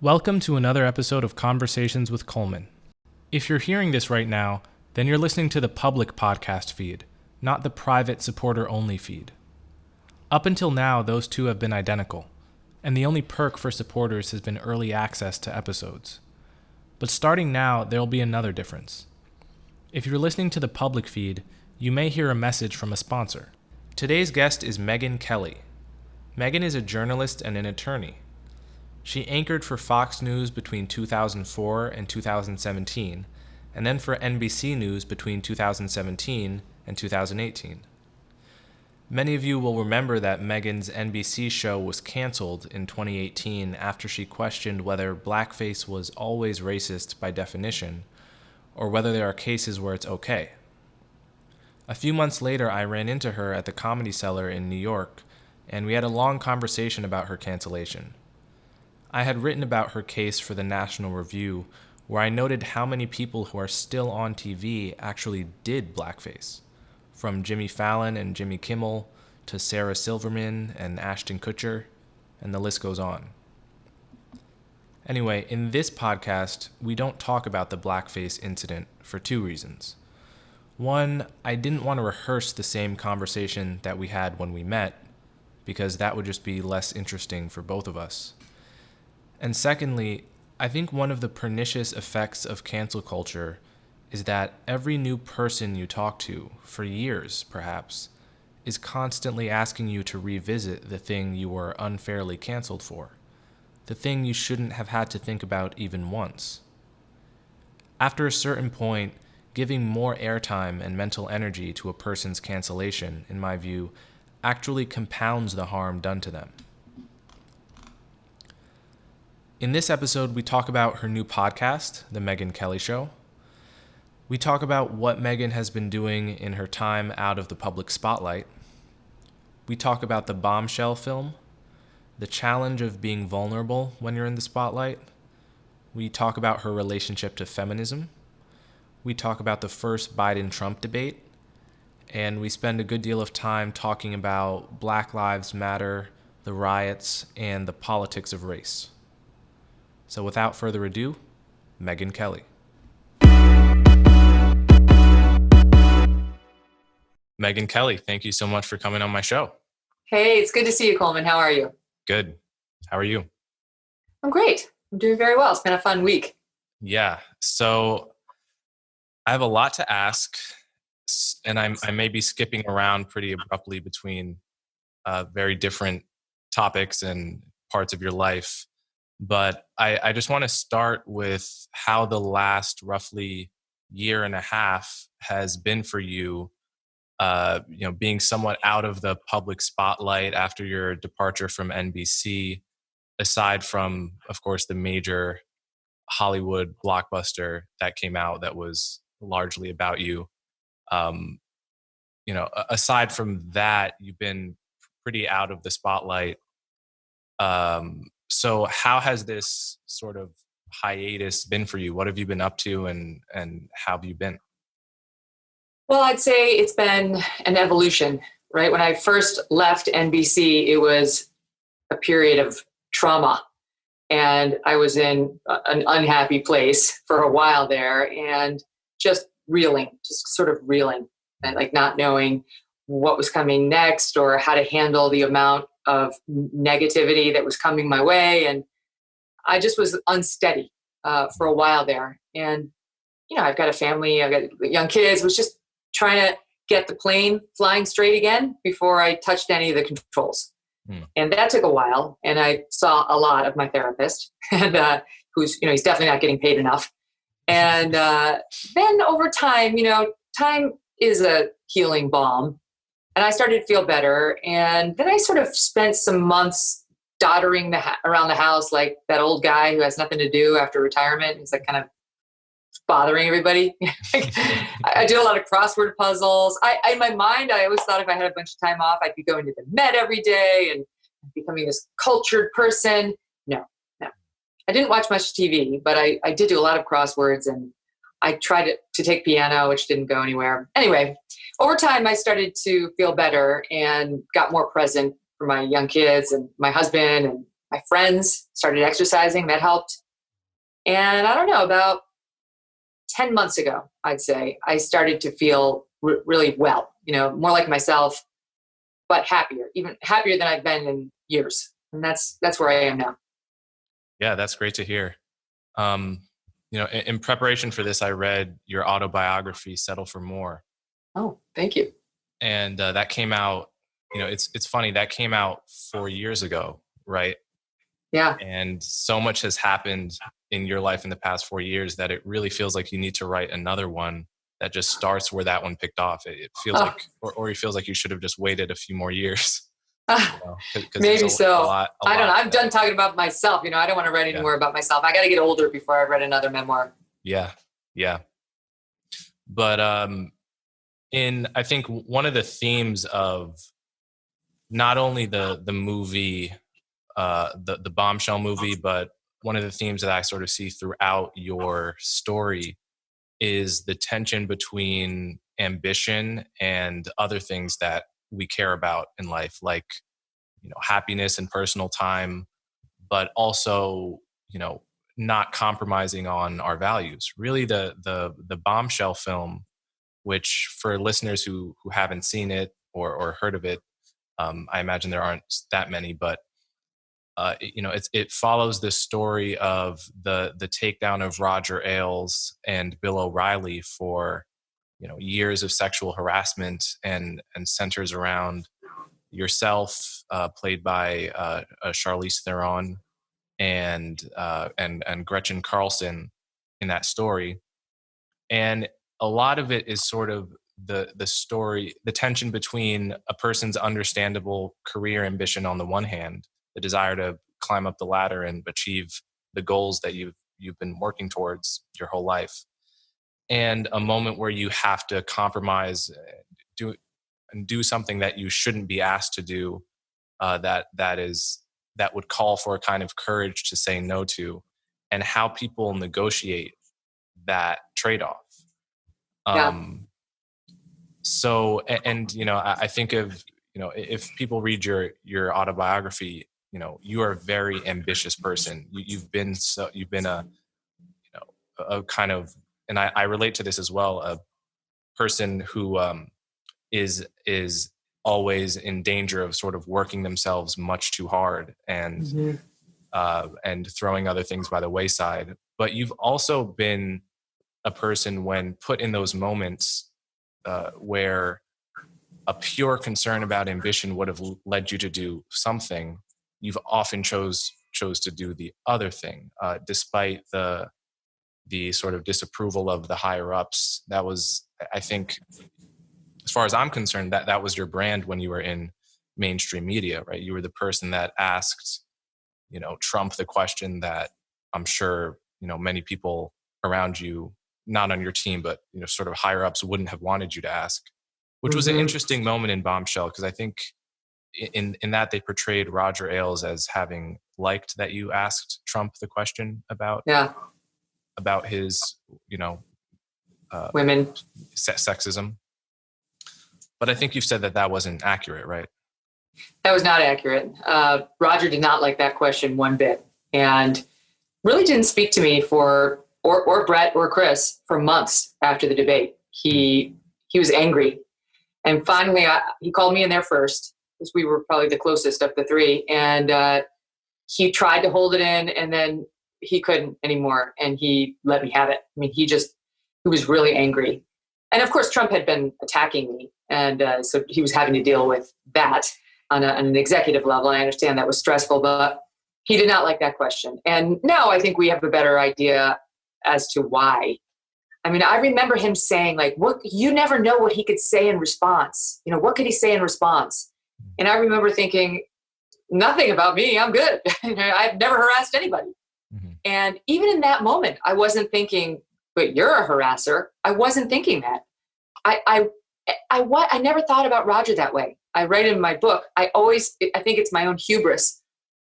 Welcome to another episode of Conversations with Coleman. If you're hearing this right now, then you're listening to the public podcast feed, not the private supporter-only feed. Up until now, those two have been identical, and the only perk for supporters has been early access to episodes. But starting now, there'll be another difference. If you're listening to the public feed, you may hear a message from a sponsor. Today's guest is Megyn Kelly. Megyn is a journalist and an attorney. She anchored for Fox News between 2004 and 2017, and then for NBC News between 2017 and 2018. Many of you will remember that Megyn's NBC show was canceled in 2018 after she questioned whether blackface was always racist by definition, or whether there are cases where it's okay. A few months later, I ran into her at the Comedy Cellar in New York, and we had a long conversation about her cancellation. I had written about her case for the National Review, where I noted how many people who are still on TV actually did blackface, from Jimmy Fallon and Jimmy Kimmel to Sarah Silverman and Ashton Kutcher, and the list goes on. Anyway, in this podcast, we don't talk about the blackface incident for two reasons. One, I didn't want to rehearse the same conversation that we had when we met, because that would just be less interesting for both of us. And secondly, I think one of the pernicious effects of cancel culture is that every new person you talk to, for years perhaps, is constantly asking you to revisit the thing you were unfairly canceled for, the thing you shouldn't have had to think about even once. After a certain point, giving more airtime and mental energy to a person's cancellation, in my view, actually compounds the harm done to them. In this episode, we talk about her new podcast, The Megyn Kelly Show. We talk about what Megyn has been doing in her time out of the public spotlight. We talk about the Bombshell film, the challenge of being vulnerable when you're in the spotlight. We talk about her relationship to feminism. We talk about the first Biden-Trump debate. And we spend a good deal of time talking about Black Lives Matter, the riots, and the politics of race. So without further ado, Megyn Kelly. Megyn Kelly, thank you so much for coming on my show. Hey, it's good to see you, Coleman. How are you? Good. How are you? I'm great. I'm doing very well. It's been a fun week. Yeah. So I have a lot to ask, and I may be skipping around pretty abruptly between very different topics and parts of your life. But I just want to start with how the last roughly year and a half has been for you, being somewhat out of the public spotlight after your departure from NBC, aside from, of course, the major Hollywood blockbuster that came out that was largely about you. Aside from that, you've been pretty out of the spotlight. So how has this sort of hiatus been for you? What have you been up to and how have you been? Well, I'd say it's been an evolution, right? When I first left NBC, it was a period of trauma, and I was in an unhappy place for a while there and just sort of reeling, and like not knowing what was coming next or how to handle the amount of negativity that was coming my way. And I just was unsteady for a while there. And, I've got a family, I've got young kids, was just trying to get the plane flying straight again before I touched any of the controls. And that took a while. And I saw a lot of my therapist, and who's, he's definitely not getting paid enough. And then over time, time is a healing balm. And I started to feel better. And then I sort of spent some months doddering around the house like that old guy who has nothing to do after retirement. He's like kind of bothering everybody. I did a lot of crossword puzzles. In my mind, I always thought if I had a bunch of time off, I'd be going to the Met every day and becoming this cultured person. No. I didn't watch much TV, but I did do a lot of crosswords, and I tried to take piano, which didn't go anywhere. Anyway, over time, I started to feel better and got more present for my young kids and my husband and my friends, started exercising. That helped. And I don't know, about 10 months ago, I'd say, I started to feel really well, more like myself, but happier, even happier than I've been in years. And that's where I am now. Yeah, that's great to hear. In preparation for this, I read your autobiography, Settle for More. Oh, thank you. And that came out, it's funny, that came out 4 years ago, right? Yeah. And so much has happened in your life in the past 4 years that it really feels like you need to write another one that just starts where that one picked off. It feels like, or it feels like you should have just waited a few more years. Maybe so. I don't know. I'm done talking about myself. I don't want to write any more about myself. I got to get older before I write another memoir. Yeah. But I think one of the themes of not only the movie, the Bombshell movie, but one of the themes that I sort of see throughout your story is the tension between ambition and other things that we care about in life, like, happiness and personal time, but also, not compromising on our values. Really, the Bombshell film, which for listeners who haven't seen it or heard of it, I imagine there aren't that many, but it follows the story of the takedown of Roger Ailes and Bill O'Reilly for years of sexual harassment, and centers around yourself, played by Charlize Theron, and Gretchen Carlson in that story. And a lot of it is sort of the story, the tension between a person's understandable career ambition on the one hand, the desire to climb up the ladder and achieve the goals that you've been working towards your whole life, and a moment where you have to compromise, do something that you shouldn't be asked to do, that would call for a kind of courage to say no to, and how people negotiate that trade-off. So, and I think of, if people read your autobiography, you are a very ambitious person. You've been a kind of, and I relate to this as well, a person who is always in danger of sort of working themselves much too hard and throwing other things by the wayside. But you've also been a person, when put in those moments where a pure concern about ambition would have led you to do something, you've often chose to do the other thing, despite the sort of disapproval of the higher ups. That was, I think, as far as I'm concerned, that was your brand when you were in mainstream media, right? You were the person that asked, Trump the question that I'm sure, many people around you, not on your team, but, sort of higher ups, wouldn't have wanted you to ask, which was an interesting moment in Bombshell, because I think in that they portrayed Roger Ailes as having liked that you asked Trump the question about his, women, sexism. But I think you've said that wasn't accurate, right? That was not accurate. Roger did not like that question one bit, and really didn't speak to me or Brett or Chris for months after the debate. He was angry, and finally he called me in there first, because we were probably the closest of the three, and he tried to hold it in, and then he couldn't anymore, and he let me have it. I mean, he was really angry. And of course, Trump had been attacking me, and so he was having to deal with that on an executive level. I understand that was stressful, but he did not like that question. And now I think we have a better idea as to why. I mean, I remember him saying, like, "What? You never know what he could say in response. What could he say in response?" And I remember thinking, nothing about me. I'm good. I've never harassed anybody. Mm-hmm. And even in that moment, I wasn't thinking, but you're a harasser. I wasn't thinking that. I never thought about Roger that way. I write in my book, I think it's my own hubris.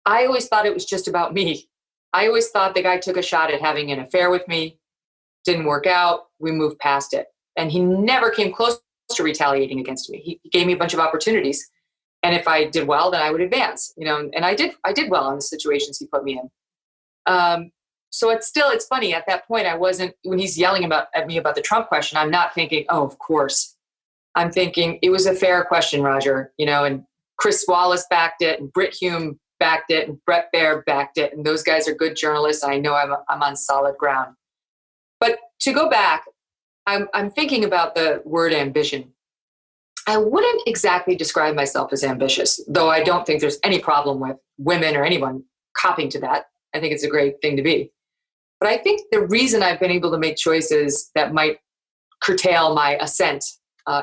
I always thought it was just about me. I always thought the guy took a shot at having an affair with me, didn't work out, we moved past it. And he never came close to retaliating against me. He gave me a bunch of opportunities. And if I did well, then I would advance, and I did well in the situations he put me in. So it's funny at that point, when he's yelling at me about the Trump question, I'm not thinking, oh, of course. I'm thinking it was a fair question, Roger, and Chris Wallace backed it, and Britt Hume backed it, and Brett Baer backed it. And those guys are good journalists. I know I'm on solid ground. But to go back, I'm thinking about the word ambition. I wouldn't exactly describe myself as ambitious, though I don't think there's any problem with women or anyone copying to that. I think it's a great thing to be. But I think the reason I've been able to make choices that might curtail my ascent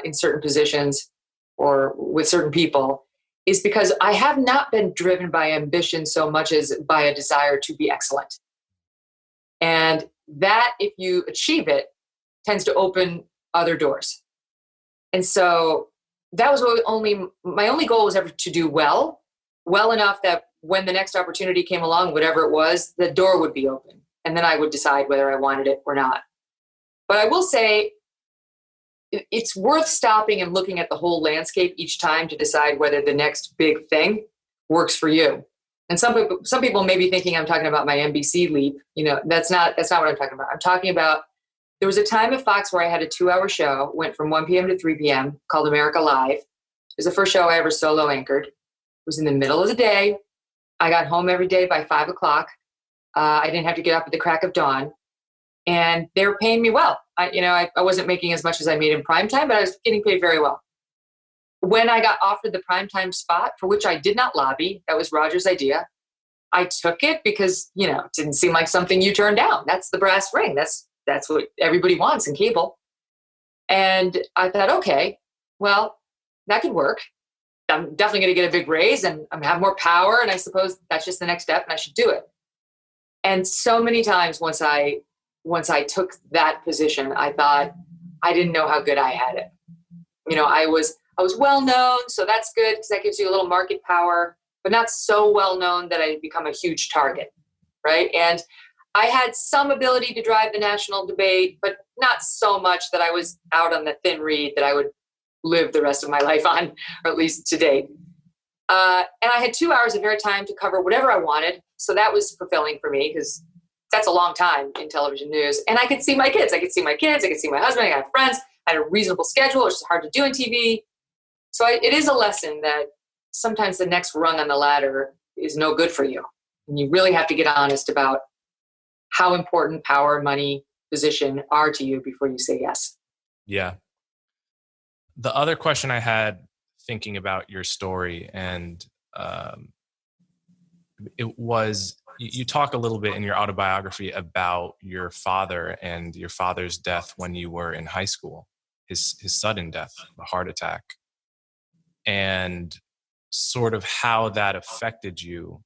in certain positions or with certain people is because I have not been driven by ambition so much as by a desire to be excellent. And that, if you achieve it, tends to open other doors. And so that was my only goal was ever to do well enough that when the next opportunity came along, whatever it was, the door would be open. And then I would decide whether I wanted it or not. But I will say it's worth stopping and looking at the whole landscape each time to decide whether the next big thing works for you. And some people may be thinking I'm talking about my NBC leap. That's not what I'm talking about. I'm talking about, there was a time at Fox where I had a 2-hour show, went from 1 p.m. to 3 p.m. called America Live. It was the first show I ever solo anchored. It was in the middle of the day. I got home every day by 5 o'clock. I didn't have to get up at the crack of dawn. And they were paying me well. I wasn't making as much as I made in primetime, but I was getting paid very well. When I got offered the primetime spot, for which I did not lobby, that was Roger's idea, I took it because, it didn't seem like something you turn down. That's the brass ring. That's what everybody wants in cable. And I thought, okay, well, that could work. I'm definitely going to get a big raise and I'm have more power. And I suppose that's just the next step and I should do it. And so many times once I took that position, I thought I didn't know how good I had it. I was well known, so that's good because that gives you a little market power, but not so well known that I become a huge target, right? And I had some ability to drive the national debate, but not so much that I was out on the thin reed that I would live the rest of my life on, or at least to date. And I had 2 hours of airtime to cover whatever I wanted. So that was fulfilling for me because that's a long time in television news. And I could see my kids. I could see my husband. I had friends. I had a reasonable schedule, which is hard to do in TV. So it is a lesson that sometimes the next rung on the ladder is no good for you. And you really have to get honest about how important power, money, position are to you before you say yes. Yeah. The other question I had thinking about your story, and it was, you talk a little bit in your autobiography about your father and your father's death when you were in high school, his sudden death, a heart attack, and sort of how that affected you.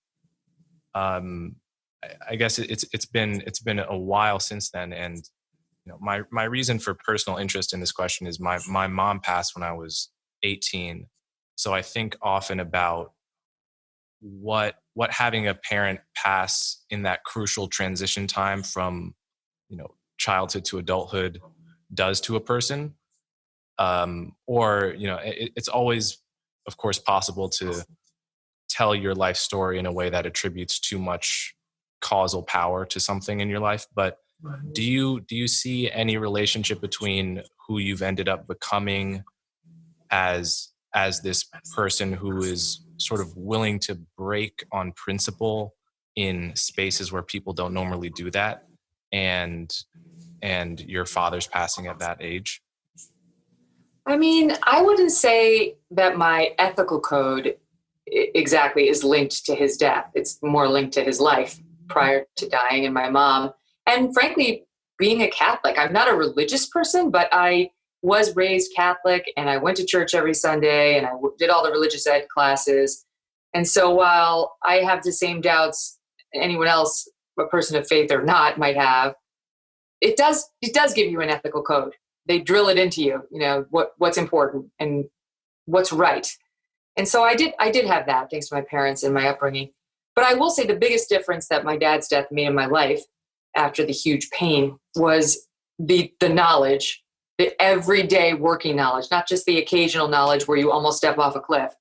I guess it's been a while since then, and my reason for personal interest in this question is my mom passed when I was 18, so I think often about what having a parent pass in that crucial transition time from childhood to adulthood does to a person, or it's always, of course, possible to tell your life story in a way that attributes too much causal power to something in your life. But do you see any relationship between who you've ended up becoming as this person who is sort of willing to break on principle in spaces where people don't normally do that, and your father's passing at that age? I mean, I wouldn't say that my ethical code exactly is linked to his death. It's more linked to his life prior to dying and my mom. And frankly, being a Catholic, I'm not a religious person, but I was raised Catholic and I went to church every Sunday and I did all the religious ed classes. And so while I have the same doubts anyone else, a person of faith or not, might have, it does give you an ethical code. They drill it into you, what's important and what's right. And so I did have that thanks to my parents and my upbringing. But I will say the biggest difference that my dad's death made in my life after the huge pain was the knowledge, the everyday working knowledge, not just the occasional knowledge where you almost step off a cliff,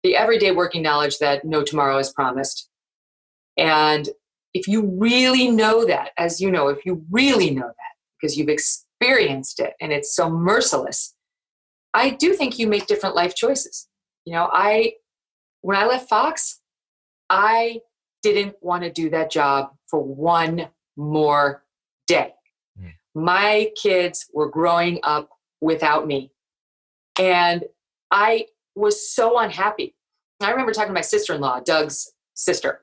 the everyday working knowledge that no tomorrow is promised. And if you really know that, as you know, if you really know that, because you've experienced it and it's so merciless, I do think you make different life choices. When I left Fox, I didn't want to do that job for one more day. My kids were growing up without me. And I was so unhappy. I remember talking to my sister-in-law, Doug's sister.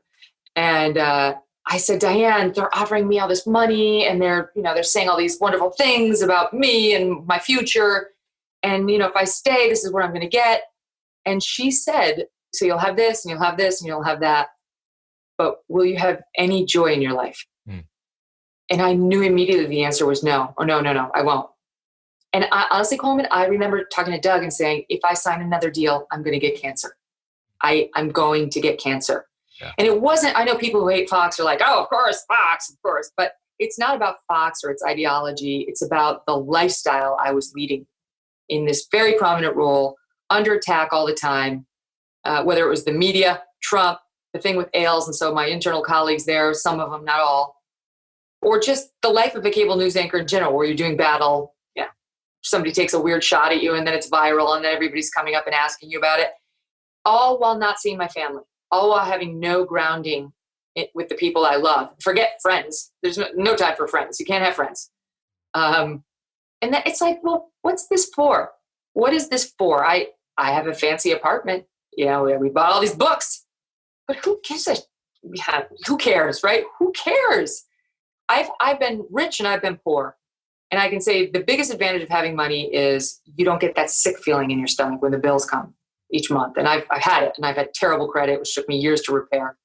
And I said, Diane, they're offering me all this money and they're saying all these wonderful things about me and my future. And, if I stay, this is what I'm going to get. And she said, so you'll have this and you'll have this and you'll have that. But will you have any joy in your life? And I knew immediately the answer was no. Oh, no, I won't. And honestly, Coleman, I remember talking to Doug and saying, if I sign another deal, I'm going to get cancer. I'm going to get cancer. Yeah. And it wasn't, I know people who hate Fox are like, oh, of course, Fox, of course. But it's not about Fox or its ideology. It's about the lifestyle I was leading in this very prominent role, under attack all the time, whether it was the media, Trump, the thing with Ailes, and so my internal colleagues there, some of them, not all, or just the life of a cable news anchor in general, where you're doing battle. Yeah, somebody takes a weird shot at you and then it's viral and then everybody's coming up and asking you about it, all while not seeing my family, all while having no grounding with the people I love. Forget friends. There's no time for friends. You can't have friends. And that it's like, well, what's this for? What is this for? I have a fancy apartment. We bought all these books, but who gives a, who cares, right? Who cares? I've been rich and I've been poor. And I can say the biggest advantage of having money is you don't get that sick feeling in your stomach when the bills come each month. And I've had it, and I've had terrible credit, which took me years to repair.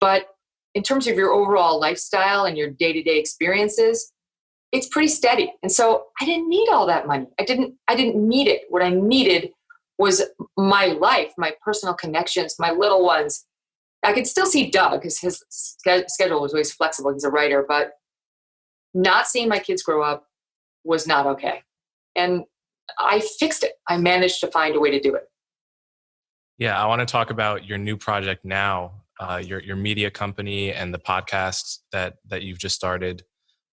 But in terms of your overall lifestyle and your day-to-day experiences, it's pretty steady. And so I didn't need all that money. I didn't need it. What I needed was my life, my personal connections, my little ones. I could still see Doug because his schedule was always flexible. He's a writer, but not seeing my kids grow up was not okay. And I fixed it. I managed to find a way to do it. Yeah, I want to talk about your new project now, your media company and the podcasts that you've just started.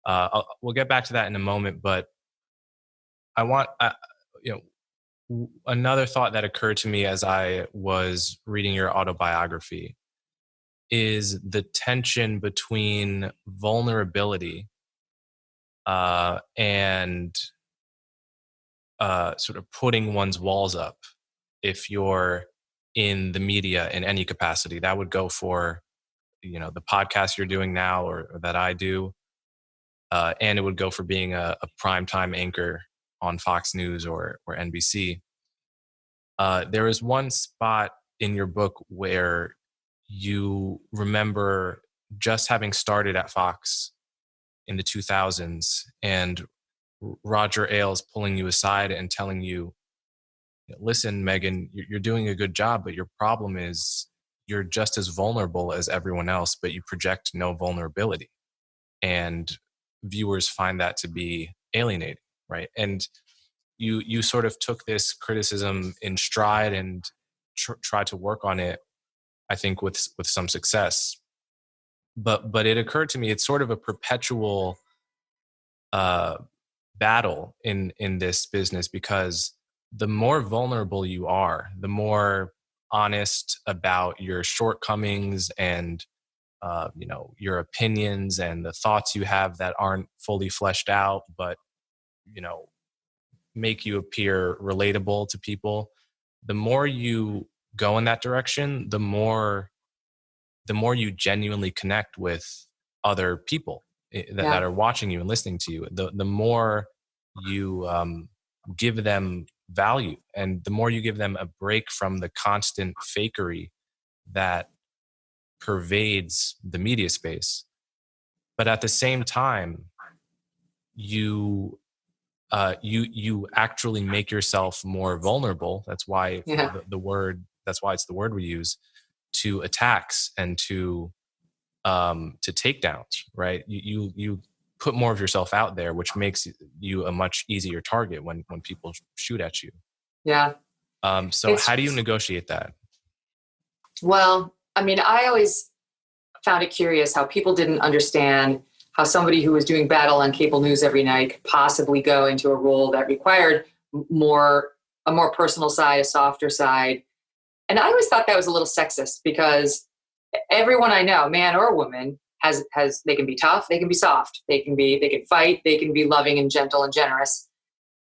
We'll get back to that in a moment, but I want another thought that occurred to me as I was reading your autobiography is the tension between vulnerability and sort of putting one's walls up if you're in the media in any capacity. That would go for, the podcast you're doing now or that I do. And it would go for being a primetime anchor on Fox News or NBC. There is one spot in your book where you remember just having started at Fox in the 2000s and Roger Ailes pulling you aside and telling you, listen, Megyn, you're doing a good job, but your problem is you're just as vulnerable as everyone else, but you project no vulnerability. And viewers find that to be alienating, right? And you sort of took this criticism in stride and tried to work on it, I think, with some success. But it occurred to me, it's sort of a perpetual battle in this business, because the more vulnerable you are, the more honest about your shortcomings and your opinions and the thoughts you have that aren't fully fleshed out, but make you appear relatable to people. The more you go in that direction, the more you genuinely connect with other people that are watching you and listening to you. The more you give them value, and the more you give them a break from the constant fakery that pervades the media space. But at the same time, you actually make yourself more vulnerable. That's why the word. That's why it's the word we use, to attacks and to takedowns. Right? You put more of yourself out there, which makes you a much easier target when people shoot at you. Yeah. So how do you negotiate that? Well, I mean, I always found it curious how people didn't understand how somebody who was doing battle on cable news every night could possibly go into a role that required more a more personal side, a softer side. And I always thought that was a little sexist because everyone I know, man or woman, has they can be tough, they can be soft, they can fight, they can be loving and gentle and generous.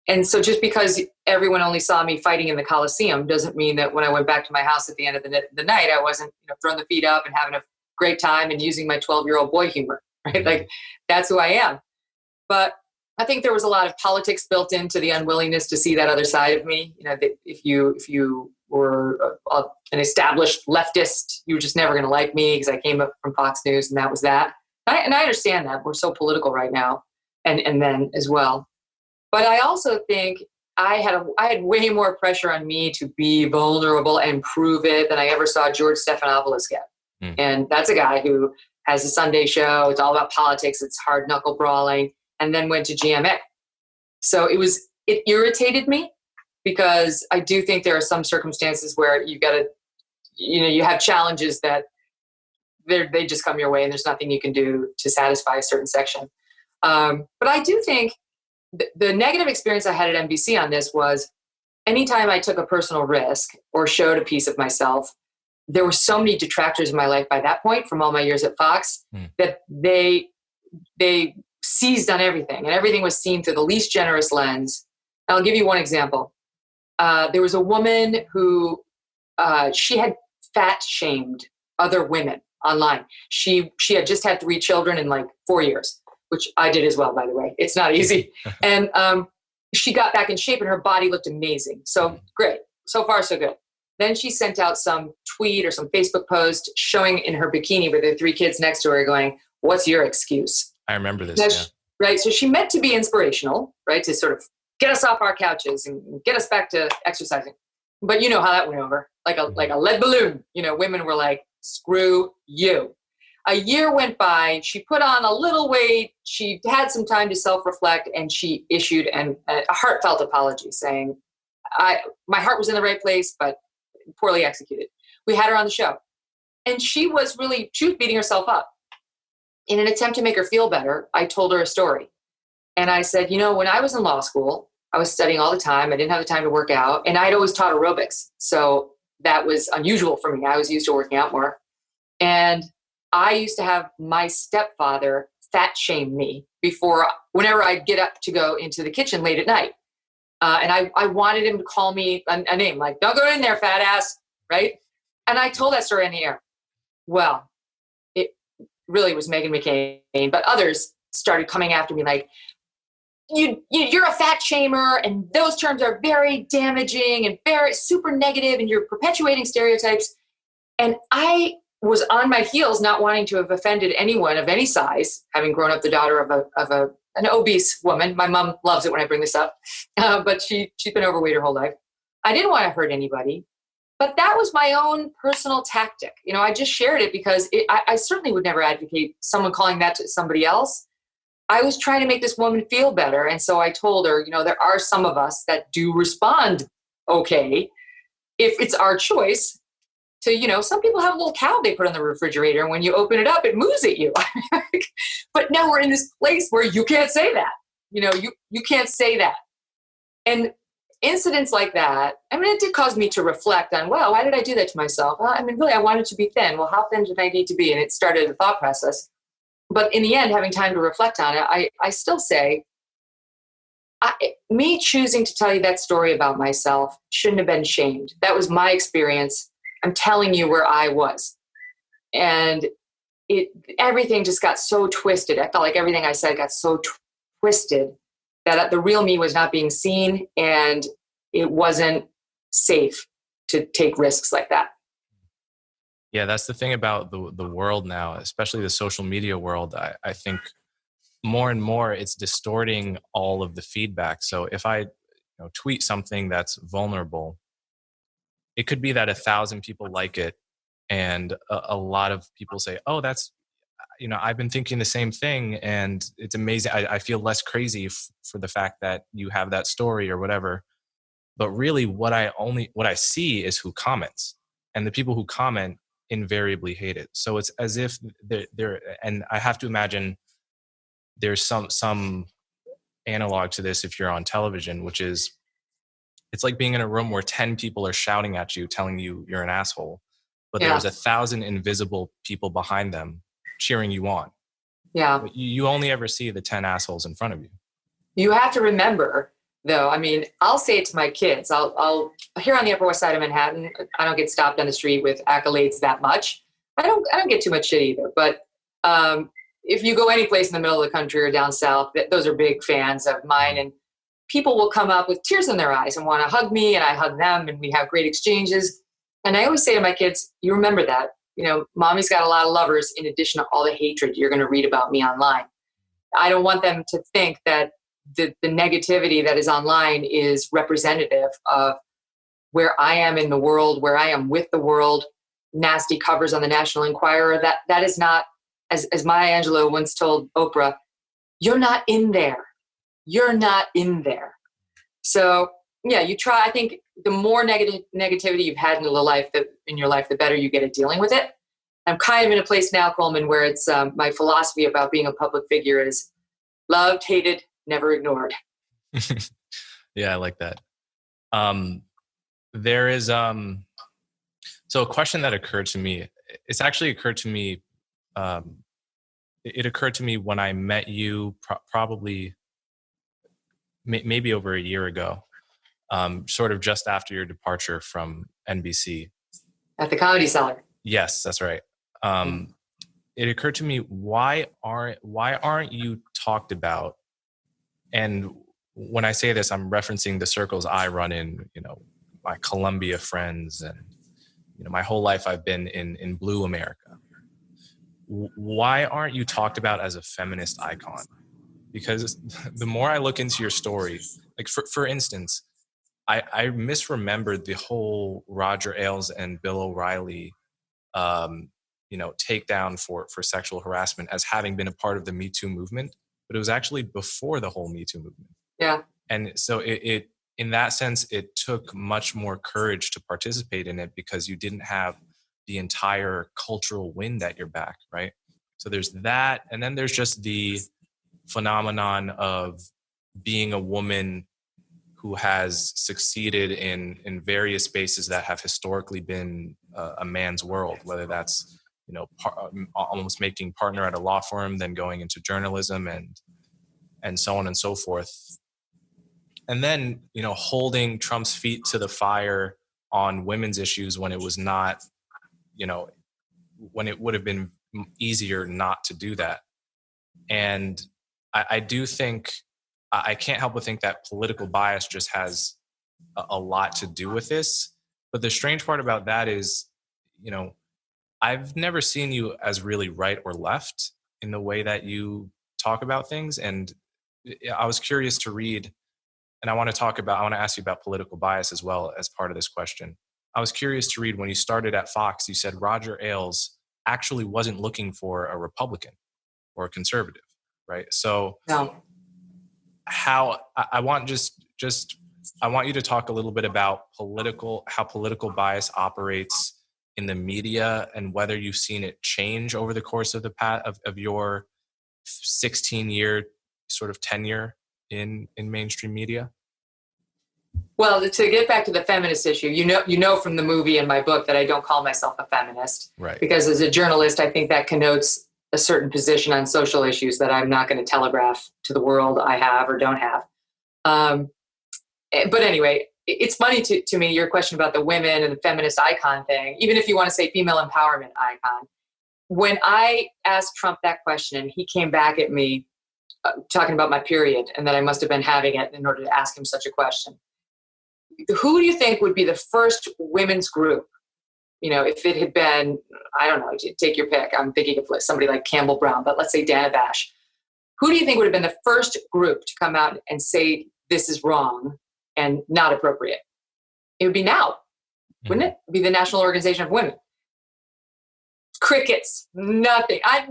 And so just because everyone only saw me fighting in the Coliseum doesn't mean that when I went back to my house at the end of the night, I wasn't, throwing the feet up and having a great time and using my 12-year-old boy humor, right? Like that's who I am. But I think there was a lot of politics built into the unwillingness to see that other side of me. That if you were an established leftist, you were just never going to like me because I came up from Fox News and that was that. And I understand that we're so political right now, and then as well. But I also think I had way more pressure on me to be vulnerable and prove it than I ever saw George Stephanopoulos get. And that's a guy who has a Sunday show. It's all about politics. It's hard knuckle brawling, and then went to GMA. So it irritated me because I do think there are some circumstances where you got to, you have challenges that they just come your way and there's nothing you can do to satisfy a certain section. But I do think the negative experience I had at NBC on this was anytime I took a personal risk or showed a piece of myself, there were so many detractors in my life by that point from all my years at Fox that they seized on everything, and everything was seen through the least generous lens. And I'll give you one example. There was a woman who she had fat shamed other women online. She had just had 3 children in like 4 years, which I did as well, by the way. It's not easy. And she got back in shape and her body looked amazing. So great. So far, so good. Then she sent out some tweet or some Facebook post showing in her bikini with her 3 kids next to her going, "What's your excuse?" I remember this. Right. So she meant to be inspirational, right? To sort of get us off our couches and get us back to exercising. But you know how that went over, like a lead balloon. Women were like, "Screw you." A year went by. She put on a little weight. She had some time to self-reflect, and she issued a heartfelt apology saying, my heart was in the right place, but poorly executed. We had her on the show. And she was beating herself up. In an attempt to make her feel better, I told her a story. And I said, when I was in law school, I was studying all the time. I didn't have the time to work out. And I'd always taught aerobics. So that was unusual for me. I was used to working out more. And I used to have my stepfather fat shame me whenever I'd get up to go into the kitchen late at night. And I wanted him to call me a name, like, "Don't go in there, fat ass," right? And I told that story on the air. Well, it really was Megyn McCain, but others started coming after me like, you're a fat shamer, and those terms are very damaging and very super negative, and you're perpetuating stereotypes. And I was on my heels, not wanting to have offended anyone of any size, having grown up the daughter of an obese woman. My mom loves it when I bring this up, but she's been overweight her whole life. I didn't want to hurt anybody, but that was my own personal tactic. I just shared it because I certainly would never advocate someone calling that to somebody else. I was trying to make this woman feel better. And so I told her, there are some of us that do respond okay if it's our choice to, some people have a little cow they put on the refrigerator, and when you open it up, it moves at you. But now we're in this place where you can't say that. You can't say that. And incidents like that, it did cause me to reflect on, well, why did I do that to myself? Well, really, I wanted to be thin. Well, how thin did I need to be? And it started a thought process. But in the end, having time to reflect on it, I still say, me choosing to tell you that story about myself shouldn't have been shamed. That was my experience. I'm telling you where I was. And everything just got so twisted. I felt like everything I said got so twisted that the real me was not being seen, and it wasn't safe to take risks like that. Yeah, that's the thing about the world now, especially the social media world. I think more and more it's distorting all of the feedback. So if I tweet something that's vulnerable, it could be that 1,000 people like it, and a lot of people say, "Oh, that's, I've been thinking the same thing, and it's amazing. I feel less crazy for the fact that you have that story or whatever." But really, what I see is who comments. and the people who comment invariably hate it. So it's as if they're and I have to imagine there's some analog to this if you're on television, which is it's like being in a room where 10 people are shouting at you, telling you you're an asshole, but Yeah. there's 1,000 invisible people behind them cheering you on. Yeah. But you only ever see the 10 assholes in front of you. You have to remember, though, I mean, I'll say it to my kids. I'll here on the Upper West Side of Manhattan, I don't get stopped on the street with accolades that much. I don't get too much shit either. But if you go any place in the middle of the country or down south, those are big fans of mine. And people will come up with tears in their eyes and want to hug me, and I hug them, and we have great exchanges. And I always say to my kids, you remember that, you know, mommy's got a lot of lovers in addition to all the hatred you're going to read about me online. I don't want them to think that the negativity that is online is representative of where I am in the world, where I am with the world. Nasty covers on the National Enquirer. That is not, as Maya Angelou once told Oprah, you're not in there. You're not in there. So yeah, you try. I think the more negativity you've had in your life, the better you get at dealing with it. I'm kind of in a place now, Coleman, where it's my philosophy about being a public figure is loved, hated, never ignored. Yeah, I like that. There is so a question that occurred to me. It's actually occurred to me. It occurred to me when I met you, probably maybe over a year ago, sort of just after your departure from NBC. At the Comedy Cellar. Yes, that's right. It occurred to me, why aren't you talked about? And when I say this, I'm referencing the circles I run in, you know, my Columbia friends, and, you know, my whole life I've been in Blue America. Why aren't you talked about as a feminist icon? Because the more I look into your story, like for instance, I misremembered the whole Roger Ailes and Bill O'Reilly, you know, takedown for sexual harassment as having been a part of the Me Too movement, but it was actually before the whole Me Too movement. Yeah. And so it in that sense, it took much more courage to participate in it because you didn't have the entire cultural wind at your back, right? So there's that, and then there's just the phenomenon of being a woman who has succeeded in various spaces that have historically been a man's world, whether that's, you know, almost making partner at a law firm, then going into journalism and so on and so forth. And then, you know, holding Trump's feet to the fire on women's issues when it was not, you know, when it would have been easier not to do that. And I do think, I can't help but think that political bias just has a lot to do with this. But the strange part about that is, you know, I've never seen you as really right or left in the way that you talk about things. And I was curious to read, and I want to ask you about political bias as well as part of this question. I was curious to read, when you started at Fox, you said Roger Ailes actually wasn't looking for a Republican or a conservative, right? So No. I want you to talk a little bit about how political bias operates in the media, and whether you've seen it change over the course of of your 16-year sort of tenure in mainstream media. Well, to get back to the feminist issue, you know from the movie and my book that I don't call myself a feminist, right? Because as a journalist, I think that connotes a certain position on social issues that I'm not going to telegraph to the world I have or don't have. But anyway, it's funny to me, your question about the women and the feminist icon thing, even if you want to say female empowerment icon. When I asked Trump that question and he came back at me talking about my period and that I must have been having it in order to ask him such a question, who do you think would be the first women's group? You know, if it had been, I don't know, take your pick. I'm thinking of somebody like Campbell Brown, but let's say Dana Bash. Who do you think would have been the first group to come out and say this is wrong and not appropriate? It would be NOW, wouldn't it? It'd be the National Organization of Women. Crickets, nothing. I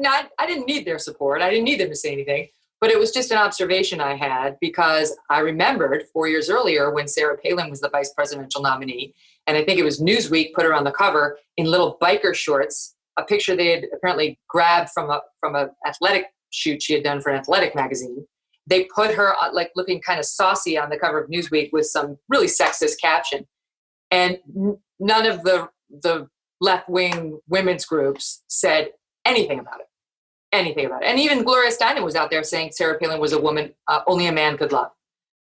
didn't need their support. I didn't need them to say anything. But it was just an observation I had because I remembered 4 years earlier when Sarah Palin was the vice presidential nominee And I think it was Newsweek put her on the cover in little biker shorts, a picture they had apparently grabbed from a athletic shoot she had done for an athletic magazine. They put her like looking kind of saucy on the cover of Newsweek with some really sexist caption. And none of the left-wing women's groups said anything about it. And even Gloria Steinem was out there saying Sarah Palin was a woman only a man could love,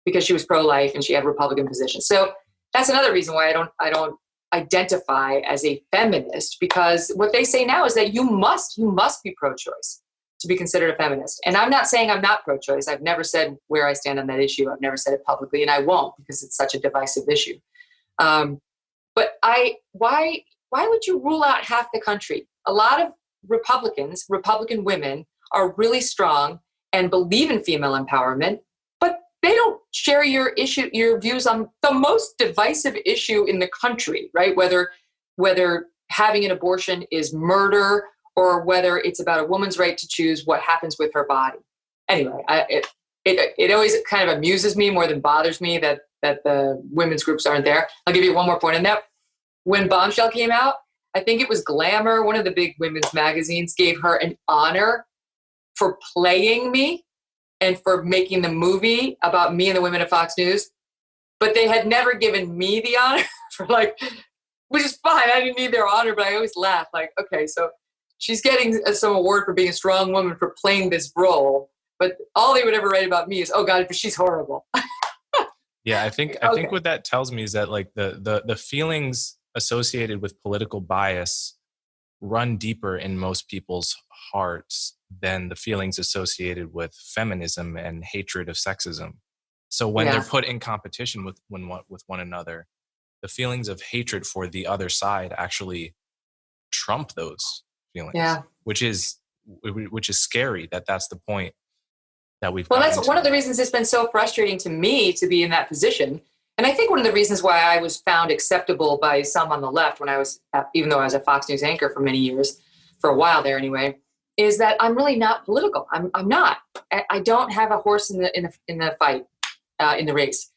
because she was pro-life and she had Republican positions. So that's another reason why I don't identify as a feminist, because what they say now is that you must be pro-choice to be considered a feminist. And I'm not saying I'm not pro-choice. I've never said where I stand on that issue. I've never said it publicly, and I won't, because it's such a divisive issue. But why would you rule out half the country? A lot of Republican women are really strong and believe in female empowerment, but they don't share your views on the most divisive issue in the country, right? Whether having an abortion is murder, or whether it's about a woman's right to choose what happens with her body. Anyway, it always kind of amuses me more than bothers me that the women's groups aren't there. I'll give you one more point on that. When Bombshell came out, I think it was Glamour, one of the big women's magazines, gave her an honor for playing me and for making the movie about me and the women of Fox News. But they had never given me the honor for which is fine. I didn't need their honor, but I always laugh okay, so she's getting some award for being a strong woman for playing this role. But all they would ever write about me is, oh God, she's horrible. Yeah, I think what that tells me is that the feelings associated with political bias run deeper in most people's hearts than the feelings associated with feminism and hatred of sexism. So when they're put in competition with one another, the feelings of hatred for the other side actually trump those feelings. Yeah. Which is scary that's the point that we've. Well, that's one of the reasons it's been so frustrating to me to be in that position. And I think one of the reasons why I was found acceptable by some on the left even though I was a Fox News anchor for many years, for a while there anyway, is that I'm really not political. I'm not. I don't have a horse in the fight, in the race.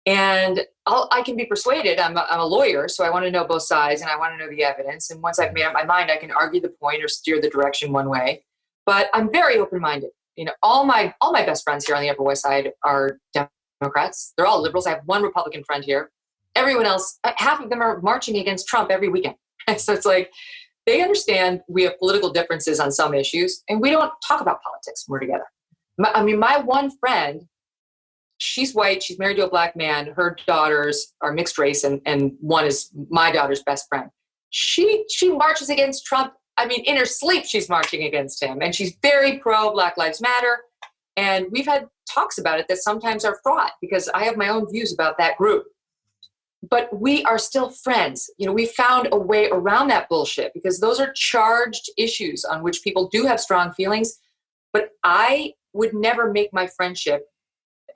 And I can be persuaded. I'm a lawyer, so I want to know both sides and I want to know the evidence. And once I've made up my mind, I can argue the point or steer the direction one way. But I'm very open-minded. All my best friends here on the Upper West Side are Democrats. They're all liberals. I have one Republican friend here. Everyone else, half of them are marching against Trump every weekend. So it's like they understand we have political differences on some issues, and we don't talk about politics when we're together. My one friend, she's white. She's married to a black man. Her daughters are mixed race, and one is my daughter's best friend. She marches against Trump. In her sleep, she's marching against him, and she's very pro Black Lives Matter. And we've had talks about it that sometimes are fraught because I have my own views about that group. But we are still friends. We found a way around that bullshit because those are charged issues on which people do have strong feelings. But I would never make my friendship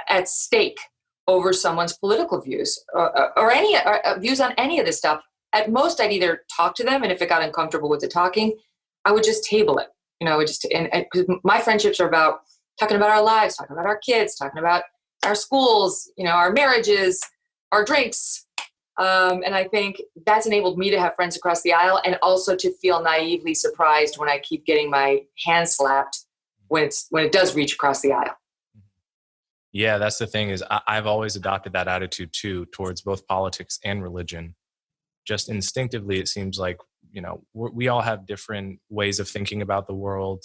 at stake over someone's political views or any views on any of this stuff. At most, I'd either talk to them, and if it got uncomfortable with the talking, I would just table it. Because my friendships are about talking about our lives, talking about our kids, talking about our schools, our marriages, our drinks. And I think that's enabled me to have friends across the aisle and also to feel naively surprised when I keep getting my hand slapped when it does reach across the aisle. Yeah, that's the thing is I've always adopted that attitude too towards both politics and religion. Just instinctively, it seems like, we all have different ways of thinking about the world.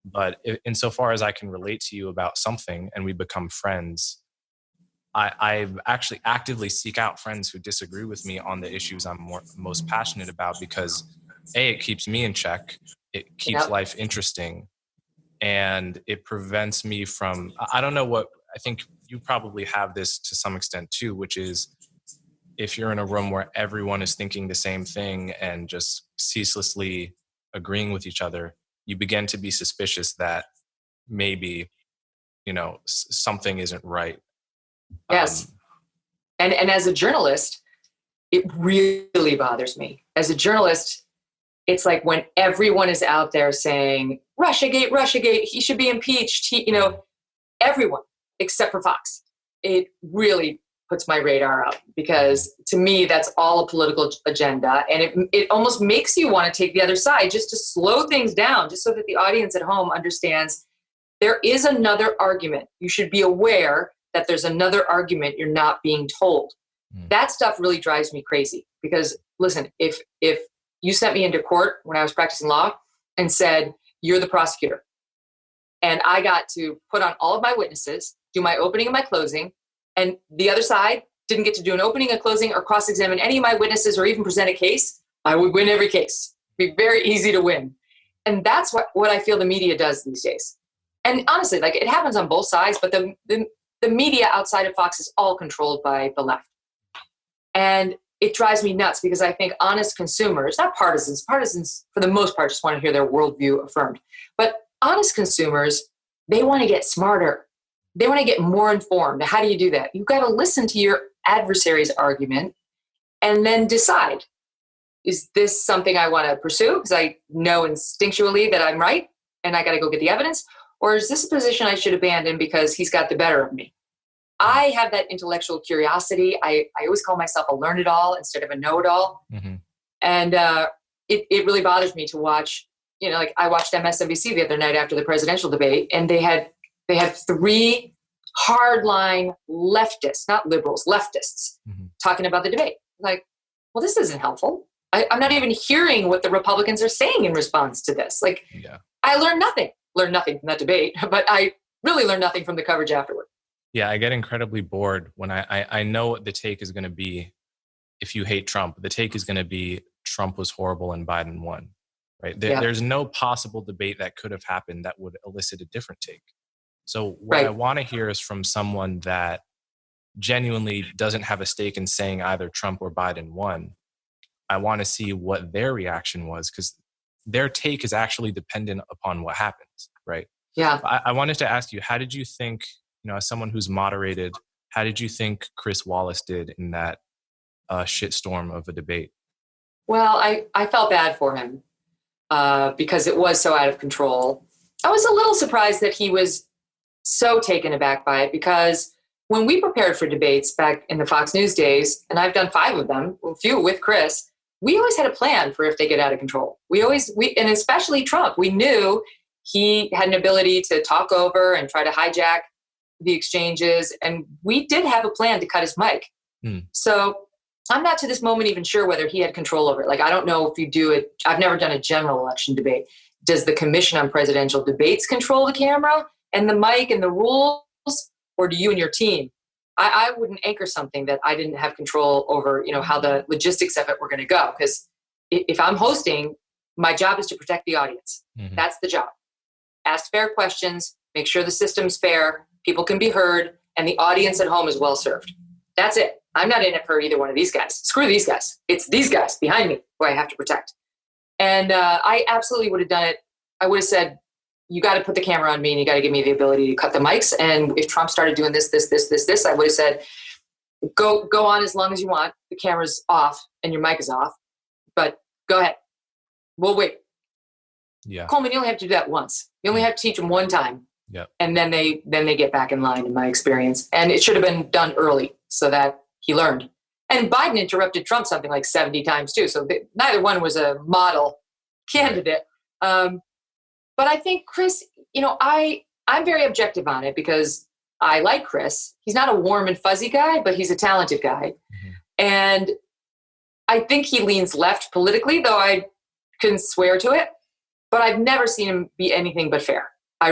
But insofar as I can relate to you about something and we become friends, I actually actively seek out friends who disagree with me on the issues I'm most passionate about because it keeps me in check. It keeps life interesting. And it prevents me from, I don't know what, I think you probably have this to some extent too, which is if you're in a room where everyone is thinking the same thing and just ceaselessly agreeing with each other, you begin to be suspicious that maybe, something isn't right. Yes. And as a journalist, it really bothers me. As a journalist, it's like when everyone is out there saying, Russiagate, he should be impeached. Everyone except for Fox. It really puts my radar up, because to me, that's all a political agenda. And it almost makes you want to take the other side just to slow things down, just so that the audience at home understands there is another argument. You should be aware that there's another argument you're not being told. That stuff really drives me crazy, because listen, if you sent me into court when I was practicing law and said, you're the prosecutor, and I got to put on all of my witnesses, do my opening and my closing, and the other side didn't get to do an opening, a closing, or cross-examine any of my witnesses or even present a case, I would win every case. It'd be very easy to win. And that's what I feel the media does these days. And honestly, like, it happens on both sides, but the media outside of Fox is all controlled by the left. And it drives me nuts, because I think honest consumers, not partisans for the most part just want to hear their worldview affirmed, but honest consumers, they want to get smarter. They want to get more informed. How do you do that? You've got to listen to your adversary's argument and then decide, is this something I want to pursue because I know instinctually that I'm right and I got to go get the evidence? Or is this a position I should abandon because he's got the better of me? I have that intellectual curiosity. I always call myself a learn-it-all instead of a know-it-all. Mm-hmm. And it really bothers me to watch, like I watched MSNBC the other night after the presidential debate, and they had three hardline leftists, not liberals, leftists, talking about the debate. Like, well, this isn't helpful. I'm not even hearing what the Republicans are saying in response to this. Like, I learned nothing from that debate, but I really learned nothing from the coverage afterward. Yeah, I get incredibly bored when I know what the take is going to be. If you hate Trump, the take is going to be Trump was horrible and Biden won, right? There's no possible debate that could have happened that would elicit a different take. So what I want to hear is from someone that genuinely doesn't have a stake in saying either Trump or Biden won. I want to see what their reaction was, because their take is actually dependent upon what happens, right? Yeah. I wanted to ask you, how did you think, as someone who's moderated, how did you think Chris Wallace did in that shitstorm of a debate? Well, I felt bad for him because it was so out of control. I was a little surprised that he was so taken aback by it, because when we prepared for debates back in the Fox News days, and I've done 5 of them, a few with Chris, we always had a plan for if they get out of control. And especially Trump, we knew he had an ability to talk over and try to hijack the exchanges. And we did have a plan to cut his mic. So I'm not to this moment even sure whether he had control over it. Like, I don't know if you do it. I've never done a general election debate. Does the Commission on Presidential Debates control the camera and the mic and the rules? Or do you and your team? I wouldn't anchor something that I didn't have control over, how the logistics of it were going to go. Because if I'm hosting, my job is to protect the audience. That's the job. Ask fair questions, make sure the system's fair, people can be heard, and the audience at home is well served. That's it. I'm not in it for either one of these guys. Screw these guys. It's these guys behind me who I have to protect. And I absolutely would have done it. I would have said, you got to put the camera on me and you got to give me the ability to cut the mics. And if Trump started doing this, I would have said, go on as long as you want. The camera's off and your mic is off, but go ahead. We'll wait. Yeah. Coleman, you only have to do that once. You only have to teach them one time. Yeah. And then they get back in line, in my experience. And it should have been done early so that he learned. And Biden interrupted Trump something like 70 times too. So neither one was a model candidate. But I think Chris, I'm very objective on it because I like Chris. He's not a warm and fuzzy guy, but he's a talented guy. And I think he leans left politically, though I couldn't swear to it. But I've never seen him be anything but fair. I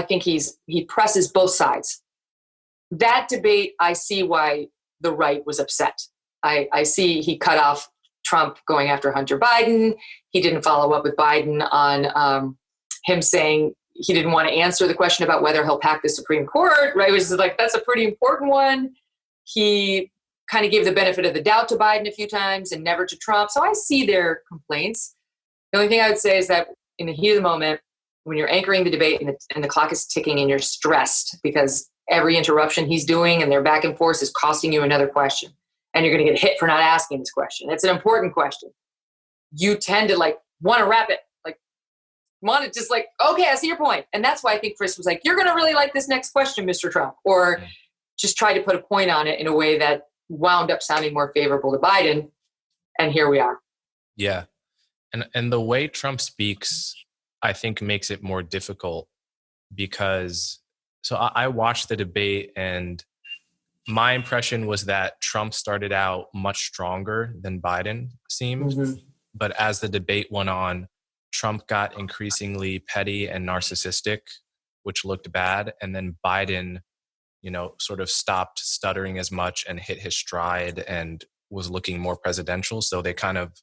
think he presses both sides. That debate, I see why the right was upset. I see he cut off Trump going after Hunter Biden. He didn't follow up with Biden on him saying he didn't want to answer the question about whether he'll pack the Supreme Court, right? It was like, that's a pretty important one. He kind of gave the benefit of the doubt to Biden a few times and never to Trump. So I see their complaints. The only thing I would say is that in the heat of the moment, when you're anchoring the debate and the clock is ticking and you're stressed because every interruption he's doing and their back and forth is costing you another question, and you're going to get hit for not asking this question. It's an important question. You tend to want to wrap it, want to just okay, I see your point. And that's why I think Chris was like, you're going to really like this next question, Mr. Trump. Or just tried to put a point on it in a way that wound up sounding more favorable to Biden. And here we are. Yeah. And the way Trump speaks, I think makes it more difficult because, so I watched the debate and my impression was that Trump started out much stronger than Biden seemed. Mm-hmm. But as the debate went on, Trump got increasingly petty and narcissistic, which looked bad. And then Biden, sort of stopped stuttering as much and hit his stride and was looking more presidential. So they kind of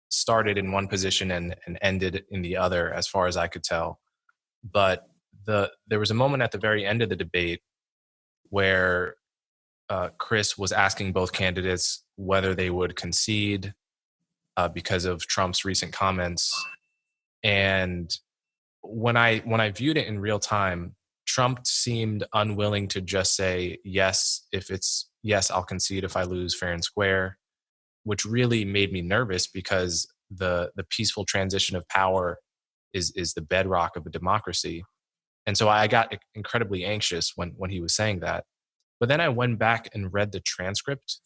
started in one position and ended in the other, as far as I could tell. But there was a moment at the very end of the debate where Chris was asking both candidates whether they would concede because of Trump's recent comments. And when I viewed it in real time, Trump seemed unwilling to just say, yes, if it's yes, I'll concede if I lose fair and square, which really made me nervous because the peaceful transition of power is the bedrock of a democracy. And so I got incredibly anxious when he was saying that. But then I went back and read the transcript.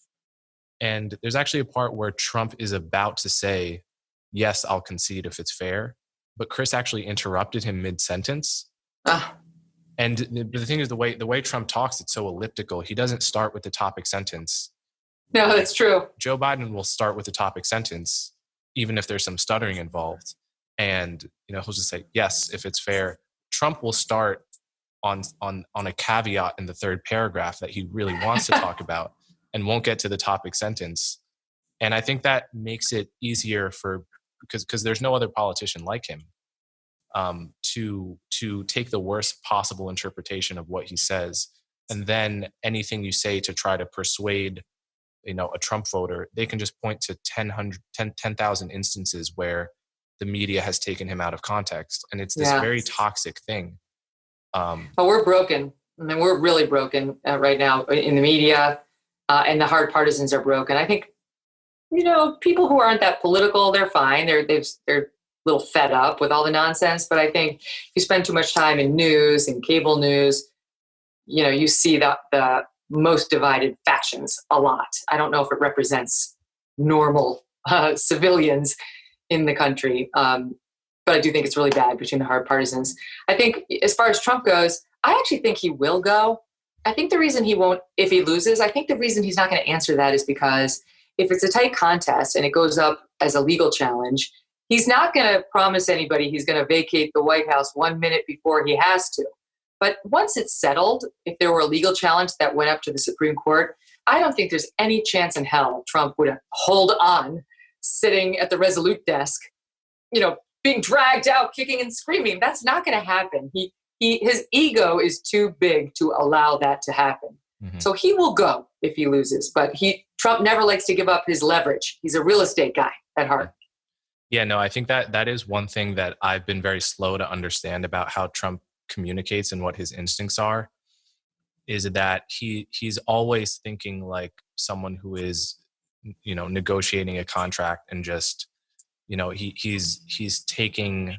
And there's actually a part where Trump is about to say, yes, I'll concede if it's fair. But Chris actually interrupted him mid-sentence. And the thing is, the way Trump talks, it's so elliptical. He doesn't start with the topic sentence. No, that's true. Joe Biden will start with the topic sentence, even if there's some stuttering involved. And, he'll just say, yes, if it's fair. Trump will start on a caveat in the third paragraph that he really wants to talk about and won't get to the topic sentence. And I think that makes it easier because there's no other politician like him to take the worst possible interpretation of what he says. And then anything you say to try to persuade, a Trump voter, they can just point to 10,000 instances where the media has taken him out of context. And it's this very toxic thing. But we're broken. I mean, we're really broken right now in the media, and the hard partisans are broken. I think, people who aren't that political, they're fine. They're a little fed up with all the nonsense. But I think if you spend too much time in news and cable news, you see the most divided factions a lot. I don't know if it represents normal civilians in the country. But I do think it's really bad between the hard partisans. I think as far as Trump goes, I actually think he will go. I think the reason he won't, if he loses, I think the reason he's not going to answer that is because if it's a tight contest and it goes up as a legal challenge, he's not going to promise anybody he's going to vacate the White House 1 minute before he has to. But once it's settled, if there were a legal challenge that went up to the Supreme Court, I don't think there's any chance in hell Trump would hold on sitting at the Resolute desk, being dragged out, kicking and screaming. That's not going to happen. His ego is too big to allow that to happen. Mm-hmm. So he will go if he loses, but Trump never likes to give up his leverage. He's a real estate guy at heart. Yeah, no, I think that is one thing that I've been very slow to understand about how Trump communicates and what his instincts are, is that he's always thinking like someone who is, negotiating a contract and just, he's taking,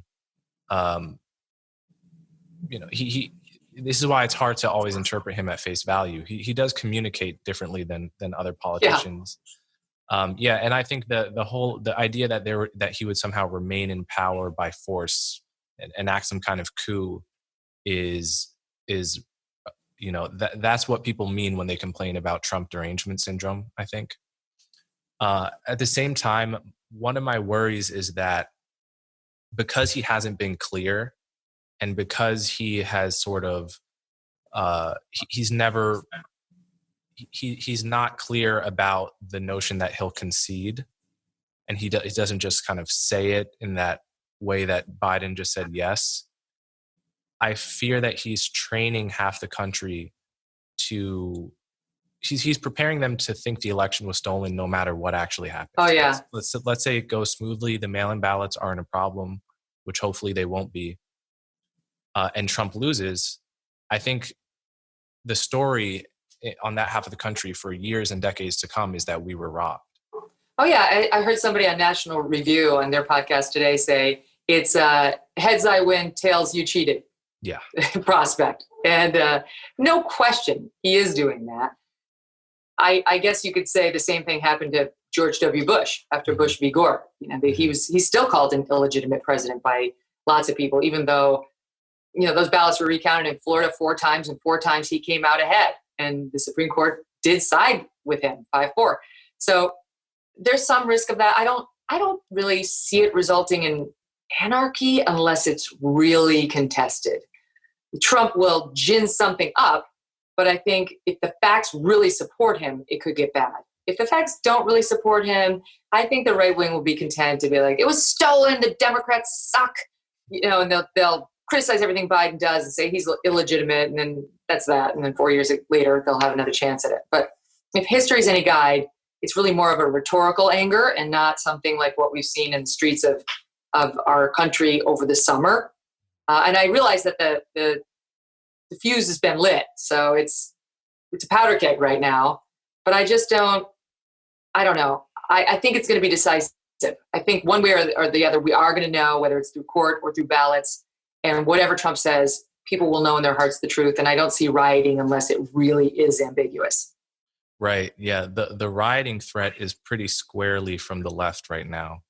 this is why it's hard to always interpret him at face value. He does communicate differently than other politicians. Yeah. And I think the idea that he would somehow remain in power by force and enact some kind of coup is that's what people mean when they complain about Trump derangement syndrome, I think. At the same time, one of my worries is that because he hasn't been clear and because he has sort of, he's not clear about the notion that he'll concede, and he doesn't just kind of say it in that way that Biden just said yes. I fear that he's training half the country to, he's preparing them to think the election was stolen no matter what actually happens. Oh yeah. Let's say it goes smoothly. The mail-in ballots aren't a problem, which hopefully they won't be. And Trump loses. I think the story on that half of the country for years and decades to come is that we were robbed. Oh yeah. I heard somebody on National Review on their podcast today say it's heads I win, tails you cheated. Yeah. prospect. And no question, he is doing that. I guess you could say the same thing happened to George W. Bush after Bush v. Gore. He's still called an illegitimate president by lots of people, even though, those ballots were recounted in Florida 4 times, and 4 times he came out ahead. And the Supreme Court did side with him 5-4. So there's some risk of that. I don't really see it resulting in anarchy unless it's really contested. Trump will gin something up, but I think if the facts really support him, it could get bad. If the facts don't really support him, I think the right wing will be content to be like, it was stolen, the Democrats suck, and they'll criticize everything Biden does and say he's illegitimate, and then that's that. And then 4 years later, they'll have another chance at it. But if history is any guide, it's really more of a rhetorical anger and not something like what we've seen in the streets of our country over the summer. And I realize that the fuse has been lit, so it's a powder keg right now. But I don't know. I think it's going to be decisive. I think one way or the other, we are going to know, whether it's through court or through ballots. And whatever Trump says, people will know in their hearts the truth. And I don't see rioting unless it really is ambiguous. Right. Yeah. The rioting threat is pretty squarely from the left right now.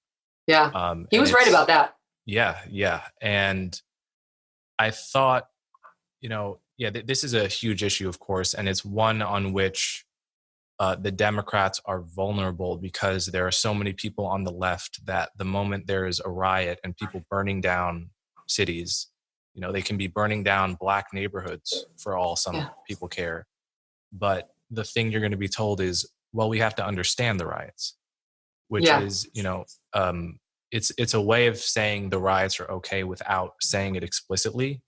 Yeah. He was right about that. Yeah. Yeah. And I thought, this is a huge issue, of course, and it's one on which the Democrats are vulnerable because there are so many people on the left that the moment there is a riot and people burning down cities, they can be burning down Black neighborhoods for all some people care. But the thing you're going to be told is, well, we have to understand the riots, which is, it's a way of saying the riots are okay without saying it explicitly,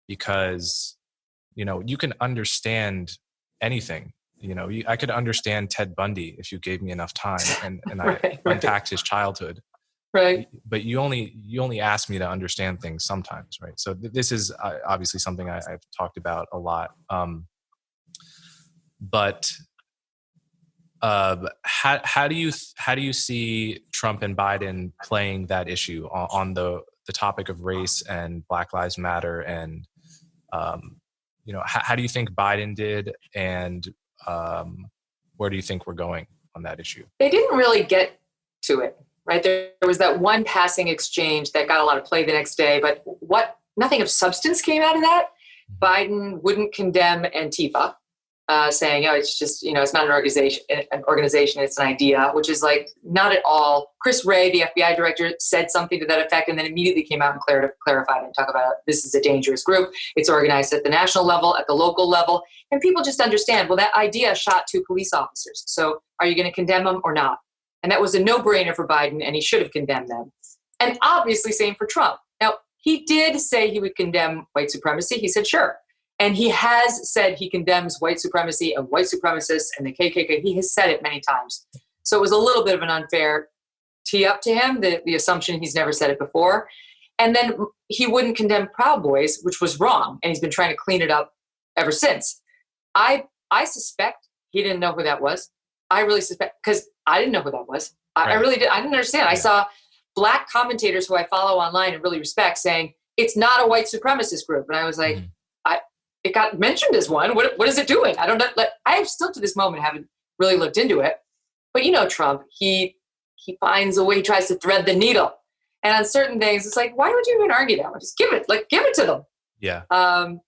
because, you can understand anything. I could understand Ted Bundy if you gave me enough time and I unpacked his childhood. Right. But you only ask me to understand things sometimes, right? So this is obviously something I've talked about a lot. But how do you see Trump and Biden playing that issue on the topic of race and Black Lives Matter, and how do you think Biden did, and where do you think we're going on that issue? They didn't really get to it, right? There was that one passing exchange that got a lot of play the next day, but nothing of substance came out of that. Biden wouldn't condemn Antifa, saying, it's just, it's not an organization, it's an idea, which is like not at all. Chris Wray, the FBI director, said something to that effect and then immediately came out and clarified and talked about this is a dangerous group. It's organized at the national level, at the local level, and people just understand, well, that idea shot 2 police officers. So are you going to condemn them or not? And that was a no-brainer for Biden, and he should have condemned them. And obviously same for Trump. Now, he did say he would condemn white supremacy. He said, sure. And he has said he condemns white supremacy and white supremacists and the KKK. He has said it many times. So it was a little bit of an unfair tee up to him, the assumption he's never said it before. And then he wouldn't condemn Proud Boys, which was wrong. And he's been trying to clean it up ever since. I suspect he didn't know who that was. I really suspect, because I didn't know who that was. I really did. I didn't understand. Yeah. I saw Black commentators who I follow online and really respect saying, it's not a white supremacist group. And I was like, it got mentioned as one. What is it doing? I don't know. I have still to this moment haven't really looked into it. But Trump, he finds a way, he tries to thread the needle. And on certain things, it's like, why would you even argue that one? Just give it to them. Yeah.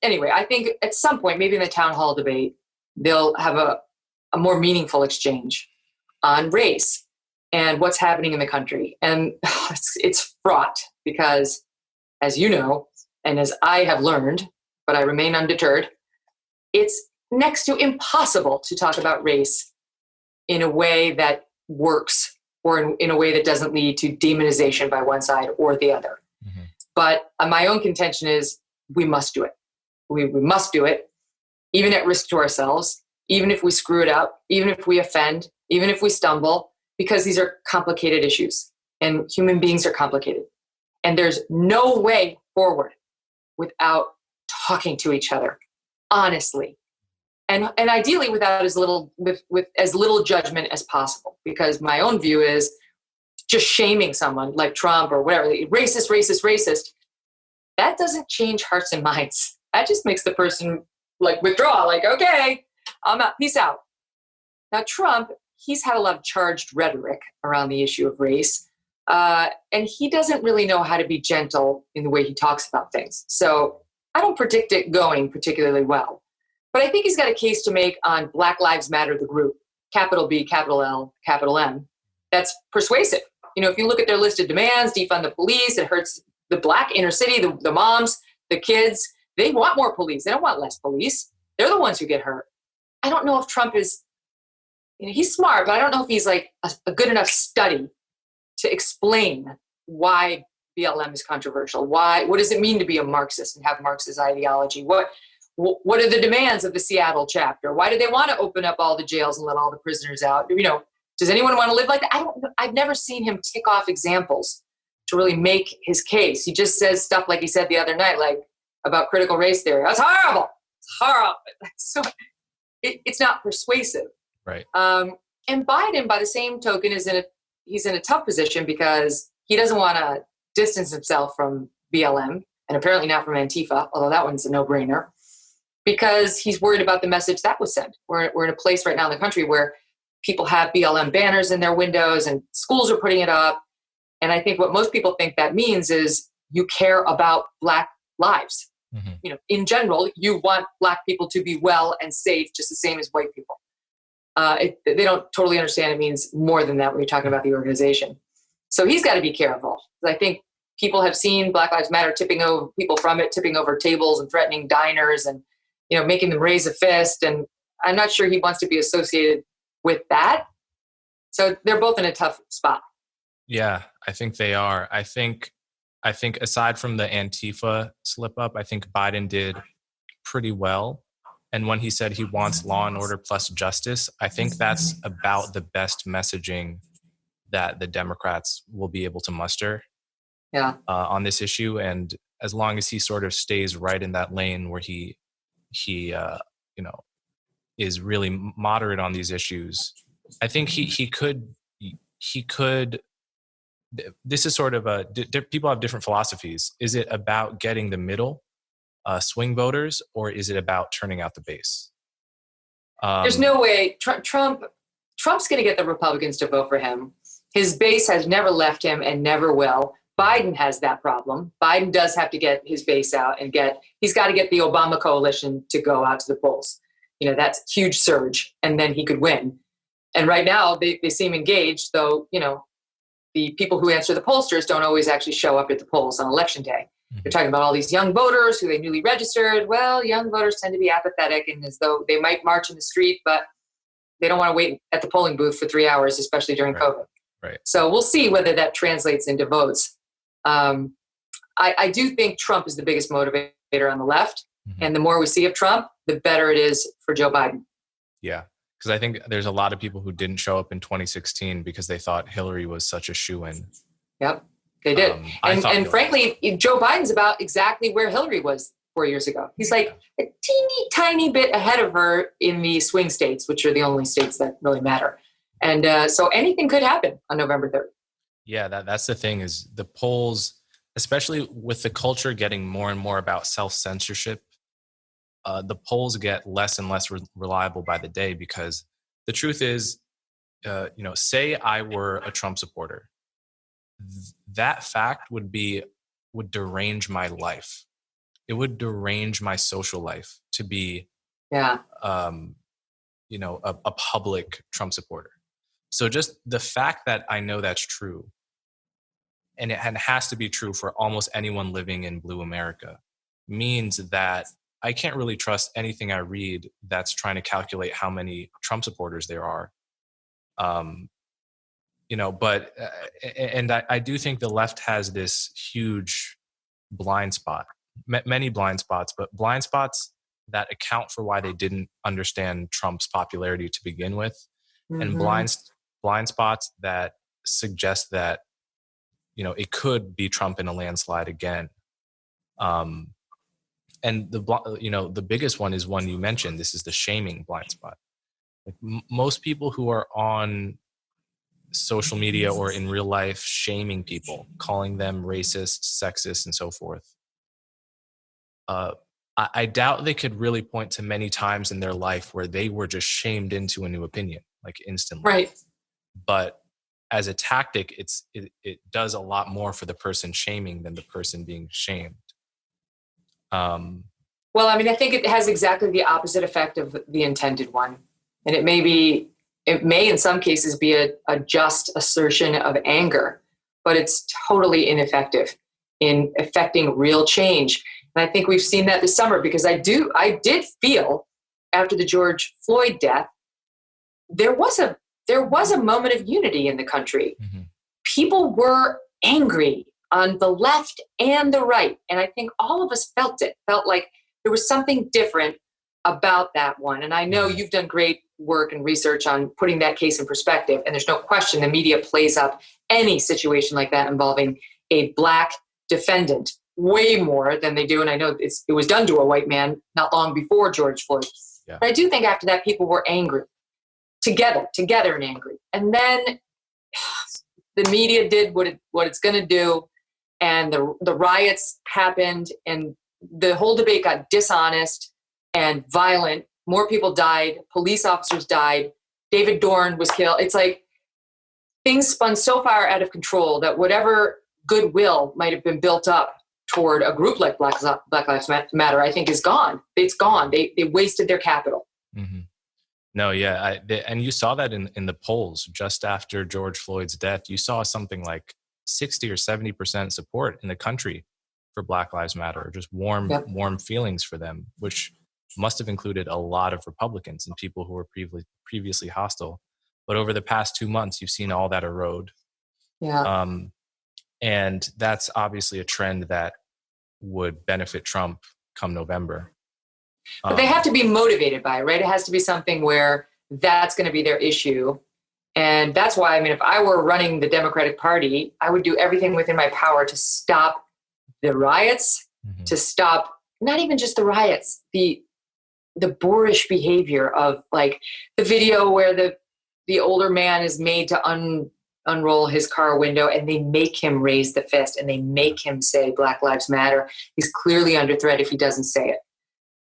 Anyway, I think at some point, maybe in the town hall debate, they'll have a more meaningful exchange on race and what's happening in the country. And it's fraught because, as you know, and as I have learned, but I remain undeterred, it's next to impossible to talk about race in a way that works or in a way that doesn't lead to demonization by one side or the other. Mm-hmm. But my own contention is we must do it. We must do it, even at risk to ourselves, even if we screw it up, even if we offend, even if we stumble, because these are complicated issues and human beings are complicated. And there's no way forward without talking to each other honestly, and ideally without with as little judgment as possible, because my own view is just shaming someone like Trump or whatever, racist, that doesn't change hearts and minds. That just makes the person like withdraw, like, okay, I'm out, peace out. Now, Trump, he's had a lot of charged rhetoric around the issue of race. And he doesn't really know how to be gentle in the way he talks about things. So I don't predict it going particularly well. But I think he's got a case to make on Black Lives Matter, the group, capital B, capital L, capital M. That's persuasive. You know, if you look at their list of demands, defund the police, it hurts the Black inner city, the moms, the kids. They want more police. They don't want less police. They're the ones who get hurt. I don't know if Trump is, you know, he's smart, but I don't know if he's like a good enough study to explain why BLM is controversial. What does it mean to be a Marxist and have Marxist ideology? What are the demands of the Seattle chapter? Why do they want to open up all the jails and let all the prisoners out? You know, does anyone want to live like that? I've never seen him tick off examples to really make his case. He just says stuff like he said the other night, like about critical race theory. That's horrible. It's horrible. So it's not persuasive. Right. And Biden, by the same token, he's in a tough position because he doesn't want to distance himself from BLM and apparently not from Antifa, although that one's a no-brainer, because he's worried about the message that was sent. We're in a place right now in the country where people have BLM banners in their windows and schools are putting it up. And I think what most people think that means is you care about Black lives. Mm-hmm. You know, in general, you want Black people to be well and safe, just the same as white people. They don't totally understand it means more than that when you're talking about the organization. So he's got to be careful. I think people have seen Black Lives Matter tipping over tables and threatening diners and, you know, making them raise a fist. And I'm not sure he wants to be associated with that. So they're both in a tough spot. Yeah, I think they are. I think aside from the Antifa slip up, I think Biden did pretty well. And when he said he wants law and order plus justice, I think that's about the best messaging that the Democrats will be able to muster on this issue. And as long as he sort of stays right in that lane where he is really moderate on these issues, I think he could. This is sort of people have different philosophies. Is it about getting the middle swing voters, or is it about turning out the base? There's no way Trump's going to get the Republicans to vote for him. His base has never left him and never will. Biden has that problem. Biden does have to get his base out and he's got to get the Obama coalition to go out to the polls. You know, that's a huge surge, and then he could win. And right now they seem engaged, though, you know, the people who answer the pollsters don't always actually show up at the polls on election day. They're talking about all these young voters who they newly registered. Well, young voters tend to be apathetic and as though they might march in the street, but they don't want to wait at the polling booth for 3 hours, especially during COVID. Right. So we'll see whether that translates into votes. I do think Trump is the biggest motivator on the left. Mm-hmm. And the more we see of Trump, the better it is for Joe Biden. Yeah. Because I think there's a lot of people who didn't show up in 2016 because they thought Hillary was such a shoo-in. Yep. They did. And frankly, Joe Biden's about exactly where Hillary was 4 years ago. He's like a teeny tiny bit ahead of her in the swing states, which are the only states that really matter. And so anything could happen on November 3rd. Yeah, that's the thing is the polls, especially with the culture getting more and more about self-censorship, the polls get less and less reliable by the day because the truth is, say I were a Trump supporter, that fact would derange my life. It would derange my social life to be, a public Trump supporter. So just the fact that I know that's true, and it has to be true for almost anyone living in Blue America, means that I can't really trust anything I read that's trying to calculate how many Trump supporters there are. I do think the left has this huge blind spot, many blind spots, but blind spots that account for why they didn't understand Trump's popularity to begin with, mm-hmm. and blind spots that suggest that, it could be Trump in a landslide again. And the biggest one is one you mentioned. This is the shaming blind spot. Like most people who are on social media or in real life shaming people, calling them racist, sexist, and so forth, I doubt they could really point to many times in their life where they were just shamed into a new opinion, like instantly. Right. But as a tactic, it does a lot more for the person shaming than the person being shamed. Well, I mean, I think it has exactly the opposite effect of the intended one. And it may in some cases be a just assertion of anger, but it's totally ineffective in affecting real change. And I think we've seen that this summer, because I did feel after the George Floyd death, there was a moment of unity in the country. Mm-hmm. People were angry on the left and the right. And I think all of us felt like there was something different about that one. And I know you've done great work and research on putting that case in perspective. And there's no question the media plays up any situation like that involving a Black defendant way more than they do. And I know it was done to a white man not long before George Floyd. Yeah. But I do think after that, people were angry, together and angry. And then the media did what it's going to do. And the riots happened, and the whole debate got dishonest and violent. More people died. Police officers died. David Dorn was killed. It's like things spun so far out of control that whatever goodwill might have been built up toward a group like Black Lives Matter, I think is gone. It's gone. They wasted their capital. Mm-hmm. No, yeah. And you saw that in the polls just after George Floyd's death. You saw something like 60 or 70% support in the country for Black Lives Matter, or just warm feelings for them, which must have included a lot of Republicans and people who were previously hostile. But over the past 2 months, you've seen all that erode. Yeah. And that's obviously a trend that would benefit Trump come November. But they have to be motivated by it, right? It has to be something where that's going to be their issue. And that's why, I mean, if I were running the Democratic Party, I would do everything within my power to stop the riots, to stop not even just the riots, the boorish behavior of like the video where the older man is made to unroll his car window and they make him raise the fist and they make him say Black Lives Matter. He's clearly under threat if he doesn't say it.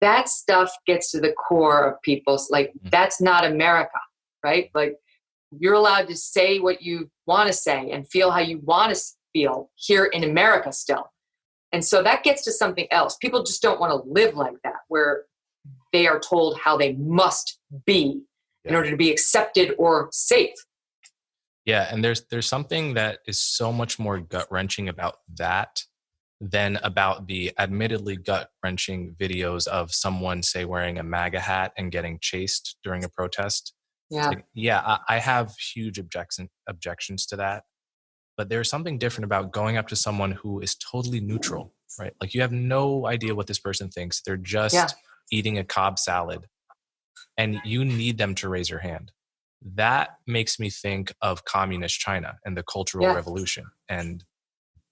That stuff gets to the core of people's, like, that's not America, right? Like, you're allowed to say what you want to say and feel how you want to feel here in America still. And so that gets to something else. People just don't want to live like that, where they are told how they must be in order to be accepted or safe. Yeah, and there's something that is so much more gut-wrenching about that than about the admittedly gut-wrenching videos of someone, say, wearing a MAGA hat and getting chased during a protest. Yeah. Like, I have huge objections to that. But there's something different about going up to someone who is totally neutral, right? Like, you have no idea what this person thinks. They're just eating a Cobb salad, and you need them to raise your hand. That makes me think of communist China and the Cultural Revolution. And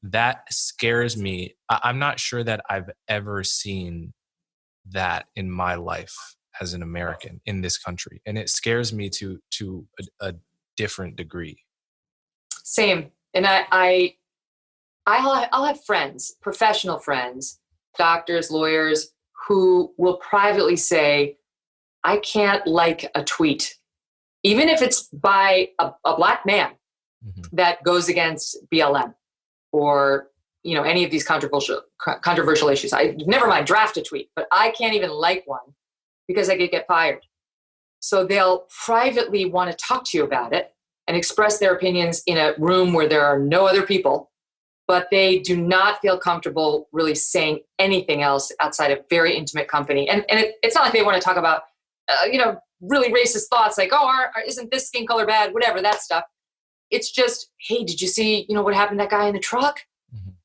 that scares me. I'm not sure that I've ever seen that in my life as an American in this country. And it scares me to a different degree. Same. And I'll have friends, professional friends, doctors, lawyers, who will privately say, I can't like a tweet, even if it's by a Black man that goes against BLM or, any of these controversial issues. Never mind draft a tweet, but I can't even like one because I could get fired. So they'll privately want to talk to you about it and express their opinions in a room where there are no other people, but they do not feel comfortable really saying anything else outside of very intimate company. And it's not like they want to talk about, really racist thoughts like, isn't this skin color bad? Whatever, that stuff. It's just, hey, did you see, what happened to that guy in the truck?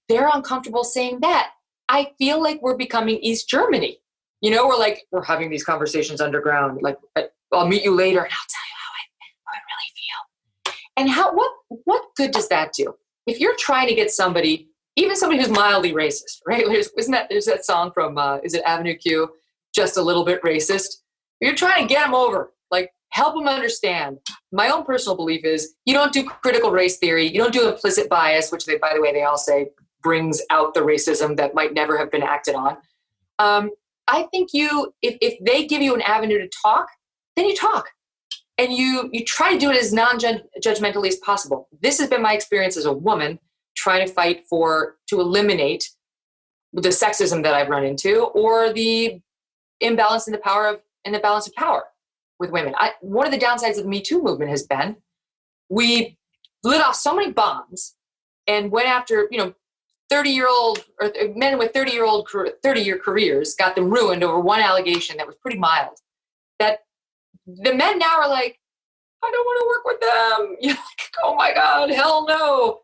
They're uncomfortable saying that. I feel like we're becoming East Germany. We're having these conversations underground. Like, I'll meet you later and I'll tell you how I really feel. And what good does that do? If you're trying to get somebody, even somebody who's mildly racist, right? There's that song from, is it Avenue Q? Just a little bit racist. You're trying to get them over, like help them understand. My own personal belief is you don't do critical race theory. You don't do implicit bias, which by the way, they all say brings out the racism that might never have been acted on. I think if they give you an avenue to talk, then you talk. And you try to do it as non-judgmentally as possible. This has been my experience as a woman trying to fight to eliminate the sexism that I've run into, or the imbalance in the balance of power with women. One of the downsides of the Me Too movement has been we lit off so many bombs and went after 30-year-old or men with 30-year careers, got them ruined over one allegation that was pretty mild. That the men now are like, I don't want to work with them. You're like, oh my God, hell no.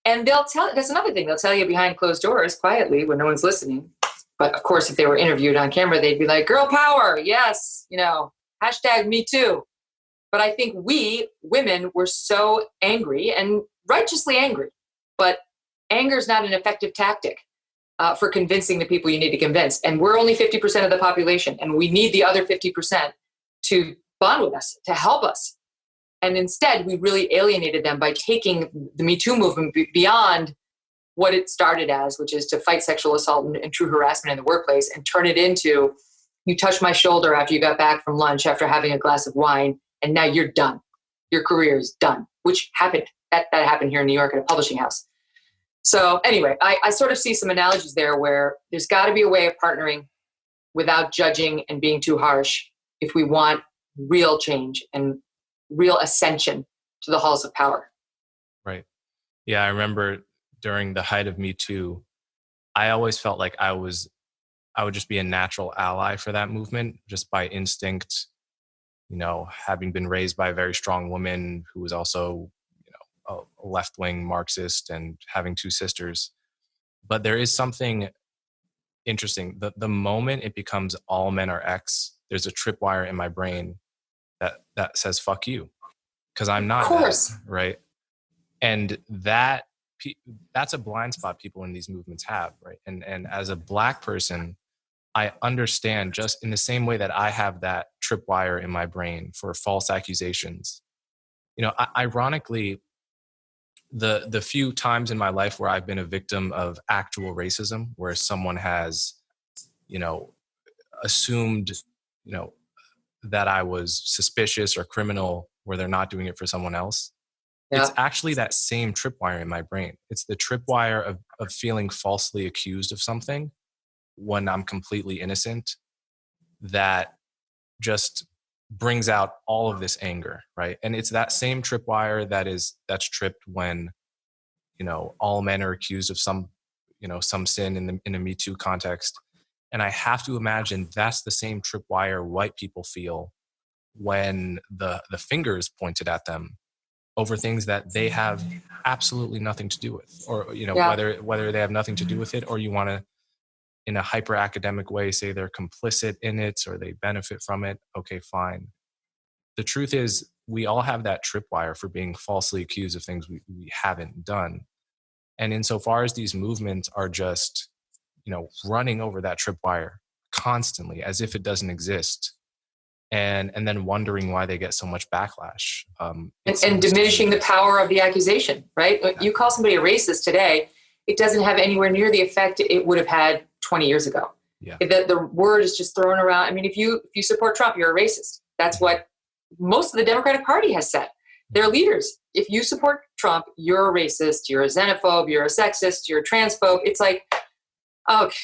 And that's another thing. They'll tell you behind closed doors quietly when no one's listening. But of course, if they were interviewed on camera, they'd be like, girl power. Yes. Hashtag me too. But I think we women were so angry and righteously angry, but anger is not an effective tactic for convincing the people you need to convince. And we're only 50% of the population, and we need the other 50% to bond with us, to help us. And instead, we really alienated them by taking the Me Too movement beyond what it started as, which is to fight sexual assault and true harassment in the workplace, and turn it into, you touched my shoulder after you got back from lunch after having a glass of wine, and now you're done. Your career is done, which happened. That happened here in New York at a publishing house. So anyway, I sort of see some analogies there where there's got to be a way of partnering without judging and being too harsh if we want real change and real ascension to the halls of power. Right. Yeah, I remember during the height of Me Too, I always felt like I would just be a natural ally for that movement, just by instinct, having been raised by a very strong woman who was also, a left-wing Marxist, and having two sisters. But there is something interesting. The moment it becomes all men are X, there's a tripwire in my brain that says, fuck you. Because I'm not that, right? And that's a blind spot people in these movements have, right? And as a Black person, I understand, just in the same way that I have that tripwire in my brain for false accusations. Ironically, the few times in my life where I've been a victim of actual racism, where someone has, assumed, that I was suspicious or criminal, where they're not doing it for someone else. Yeah. It's actually that same tripwire in my brain. It's the tripwire of feeling falsely accused of something when I'm completely innocent, that just brings out all of this anger, right? And it's that same tripwire that's tripped when, all men are accused of some sin in a Me Too context. And I have to imagine that's the same tripwire white people feel when the finger is pointed at them over things that they have absolutely nothing to do with, or whether they have nothing to do with it, or you want to, in a hyper academic way, say they're complicit in it or they benefit from it. Okay, fine. The truth is, we all have that tripwire for being falsely accused of things we haven't done. And insofar as these movements are just, running over that tripwire constantly as if it doesn't exist, and then wondering why they get so much backlash. And diminishing the power of the accusation, right? Yeah. You call somebody a racist today, it doesn't have anywhere near the effect it would have had 20 years ago. Yeah. The word is just thrown around. I mean, if you support Trump, you're a racist. That's what most of the Democratic Party has said. Their leaders, if you support Trump, you're a racist, you're a xenophobe, you're a sexist, you're a transphobe. It's like, okay,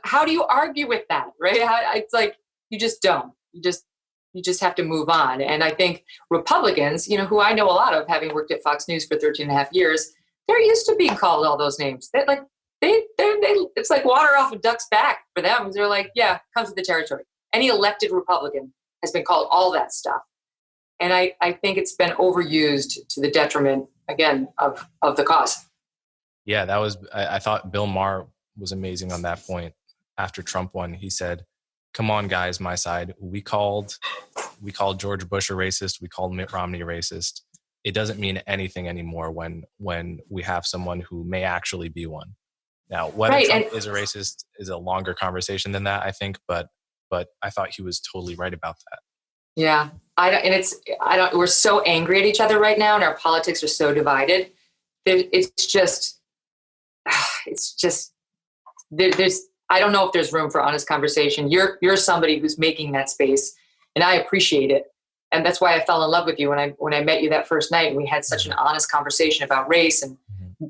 how do you argue with that, right? It's like, you just don't. You just have to move on. And I think Republicans, who I know a lot of, having worked at Fox News for 13 and a half years, they're used to being called all those names. They're like, it's like water off a duck's back for them. They're like, yeah, comes with the territory. Any elected Republican has been called all that stuff. And I think it's been overused to the detriment, again, of the cause. Yeah, I thought Bill Maher was amazing on that point. After Trump won, he said, come on, guys, my side. We called George Bush a racist. We called Mitt Romney a racist. It doesn't mean anything anymore when we have someone who may actually be one. Now, whether Trump is a racist is a longer conversation than that, I think, but I thought he was totally right about that. Yeah. We're so angry at each other right now, and our politics are so divided. It's just, there's, I don't know if there's room for honest conversation. You're somebody who's making that space, and I appreciate it. And that's why I fell in love with you when I met you that first night, and we had such an honest conversation about race and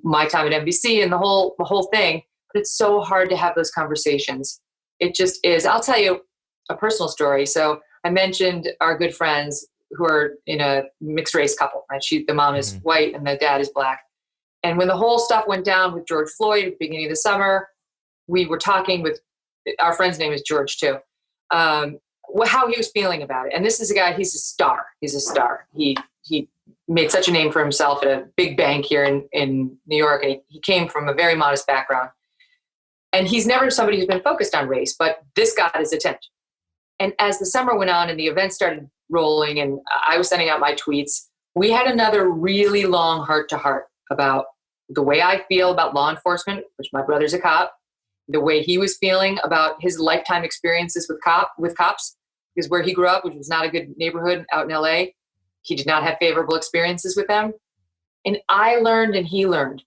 my time at NBC and the whole thing. But it's so hard to have those conversations. It just is. I'll tell you a personal story. So I mentioned our good friends who are in a mixed race couple, right? The mom is white and the dad is black. And when the whole stuff went down with George Floyd at the beginning of the summer, we were talking with our friend's name is George too. How he was feeling about it. And this is a guy, he's a star. He's a star. He made such a name for himself at a big bank here in New York. And he came from a very modest background. And he's never somebody who's been focused on race, but this got his attention. And as the summer went on and the events started rolling and I was sending out my tweets, we had another really long heart-to-heart about the way I feel about law enforcement, which my brother's a cop, the way he was feeling about his lifetime experiences with cops, because where he grew up, which was not a good neighborhood out in LA, he did not have favorable experiences with them. And I learned and he learned.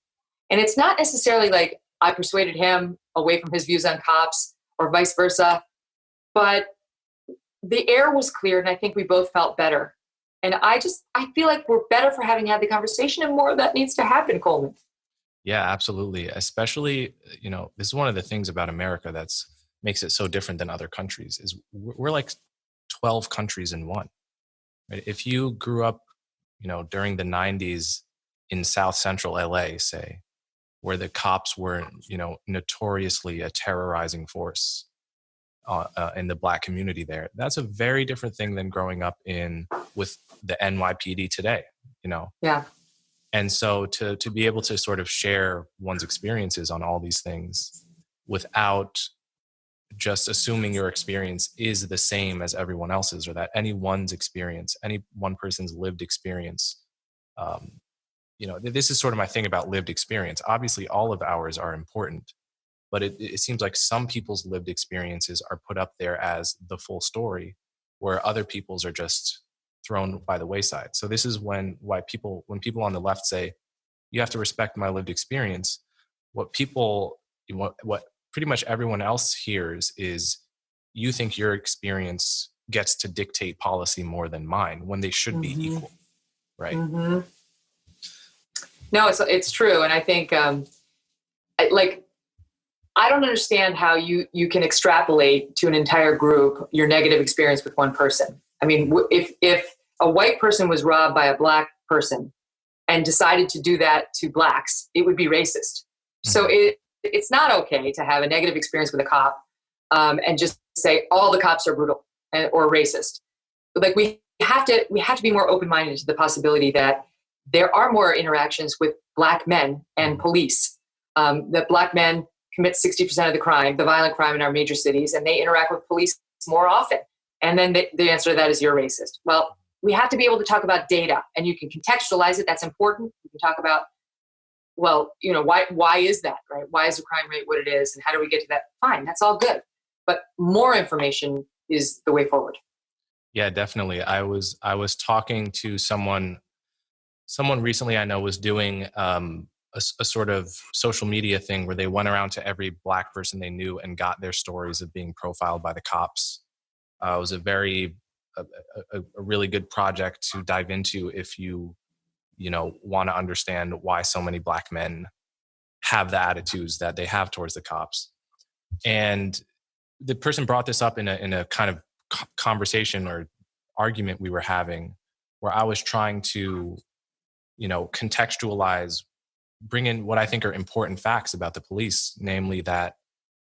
And it's not necessarily like I persuaded him away from his views on cops or vice versa, but the air was cleared and I think we both felt better. And I feel like we're better for having had the conversation, and more of that needs to happen, Coleman. Yeah, absolutely. Especially, this is one of the things about America that's makes it so different than other countries is we're like 12 countries in one. Right? If you grew up, during the 90s in South Central LA, say, where the cops were, notoriously a terrorizing force in the Black community there, that's a very different thing than growing up with the NYPD today, Yeah. And so to be able to sort of share one's experiences on all these things without just assuming your experience is the same as everyone else's, or that any one person's lived experience, this is sort of my thing about lived experience. Obviously, all of ours are important, but it seems like some people's lived experiences are put up there as the full story, where other people's are just thrown by the wayside. So this is when people on the left say, you have to respect my lived experience. What pretty much everyone else hears is, you think your experience gets to dictate policy more than mine, when they should be equal, right? Mm-hmm. No, it's true. And I think, I don't understand how you can extrapolate to an entire group your negative experience with one person. I mean, if a white person was robbed by a Black person and decided to do that to Blacks, it would be racist. Mm-hmm. So it's not okay to have a negative experience with a cop and just say all the cops are brutal or racist. Like we have to be more open-minded to the possibility that there are more interactions with Black men and police. That Black men commit 60% of the violent crime in our major cities, and they interact with police more often. And then the answer to that is, you're racist. Well, we have to be able to talk about data, and you can contextualize it. That's important. You can talk about, why is that, right? Why is the crime rate what it is? And how do we get to that? Fine, that's all good. But more information is the way forward. Yeah, definitely. I was talking to someone recently I know was doing a sort of social media thing where they went around to every Black person they knew and got their stories of being profiled by the cops. It was a really good project to dive into if you want to understand why so many Black men have the attitudes that they have towards the cops. And the person brought this up in a kind of conversation or argument we were having, where I was trying to, contextualize, bring in what I think are important facts about the police, namely that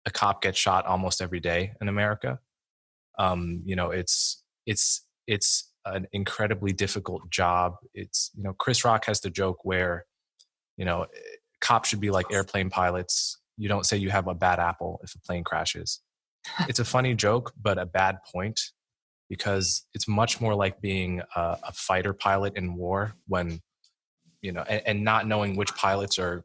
a cop gets shot almost every day in America. It's an incredibly difficult job. It's, Chris Rock has the joke where, cops should be like airplane pilots. You don't say you have a bad apple if a plane crashes. It's a funny joke, but a bad point, because it's much more like being a fighter pilot in war, when, and not knowing which pilots are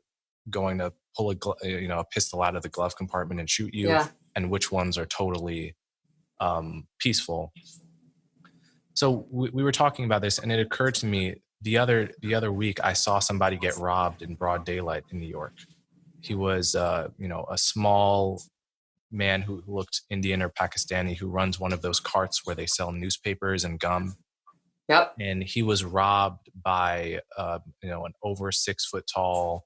going to pull a pistol out of the glove compartment and shoot you, and which ones are totally peaceful. So we were talking about this, and it occurred to me the other week, I saw somebody get robbed in broad daylight in New York. He was, a small man who looked Indian or Pakistani who runs one of those carts where they sell newspapers and gum. Yep. And he was robbed by, an over 6 foot tall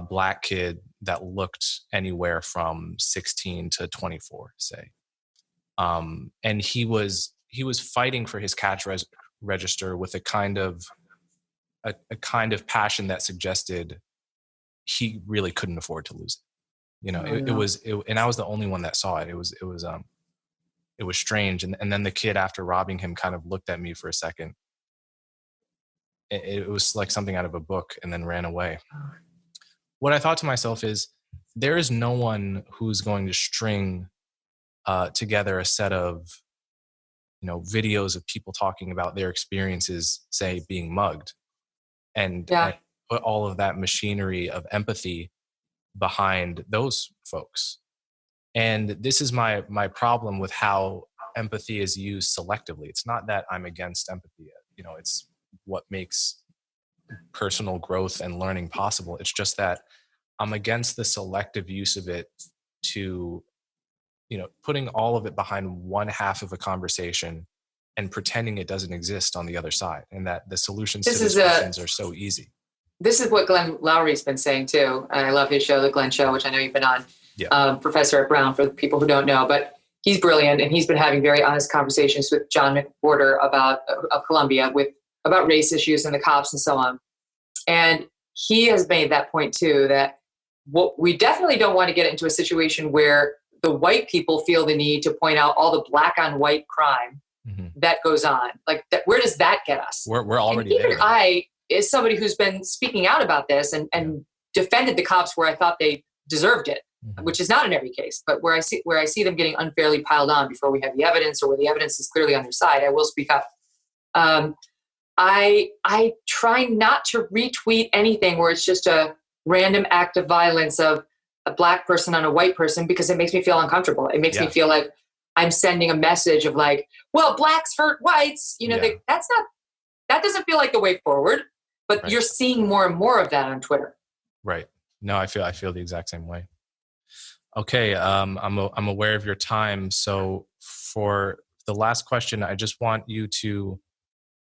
black kid that looked anywhere from 16 to 24, say. And he was fighting for his cash register with a kind of passion that suggested he really couldn't afford to lose it. And I was the only one that saw it. It was strange. And then the kid, after robbing him, kind of looked at me for a second. It was like something out of a book, and then ran away. What I thought to myself is, there is no one who's going to string together a set of, videos of people talking about their experiences, say being mugged, and put all of that machinery of empathy behind those folks. And this is my problem with how empathy is used selectively. It's not that I'm against empathy. It's what makes personal growth and learning possible. It's just that I'm against the selective use of it to, putting all of it behind one half of a conversation and pretending it doesn't exist on the other side, and that the solutions to these questions are so easy. This is what Glenn Lowry's been saying too. And I love his show, The Glenn Show, which I know you've been on. Yeah. Professor at Brown, for people who don't know, but he's brilliant. And he's been having very honest conversations with John McWhorter of Columbia about race issues and the cops and so on. And he has made that point too, that what we definitely don't want to get into a situation where the white people feel the need to point out all the black on white crime that goes on. Like, where does that get us? We're already and even there. I, as somebody who's been speaking out about this and defended the cops where I thought they deserved it, which is not in every case, but where I see them getting unfairly piled on before we have the evidence, or where the evidence is clearly on their side, I will speak up. I try not to retweet anything where it's just a random act of violence of a black person on a white person, because it makes me feel uncomfortable. It makes me feel like I'm sending a message of like, well, blacks hurt whites. That doesn't feel like the way forward, but you're seeing more and more of that on Twitter. Right. No, I feel the exact same way. Okay. I'm aware of your time. So for the last question, I just want you to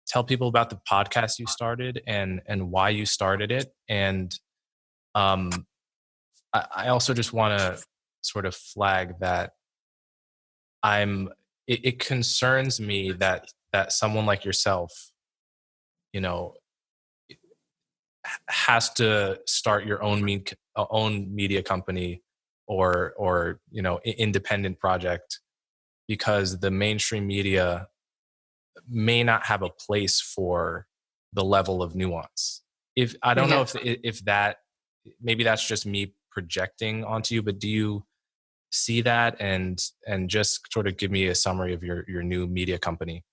tell people about the podcast you started and why you started it. And I also just want to sort of flag that it concerns me that someone like yourself, has to start your own media company or independent project, because the mainstream media may not have a place for the level of nuance. I don't know if that, maybe that's just me projecting onto you, but do you see that, and just sort of give me a summary of your new media company?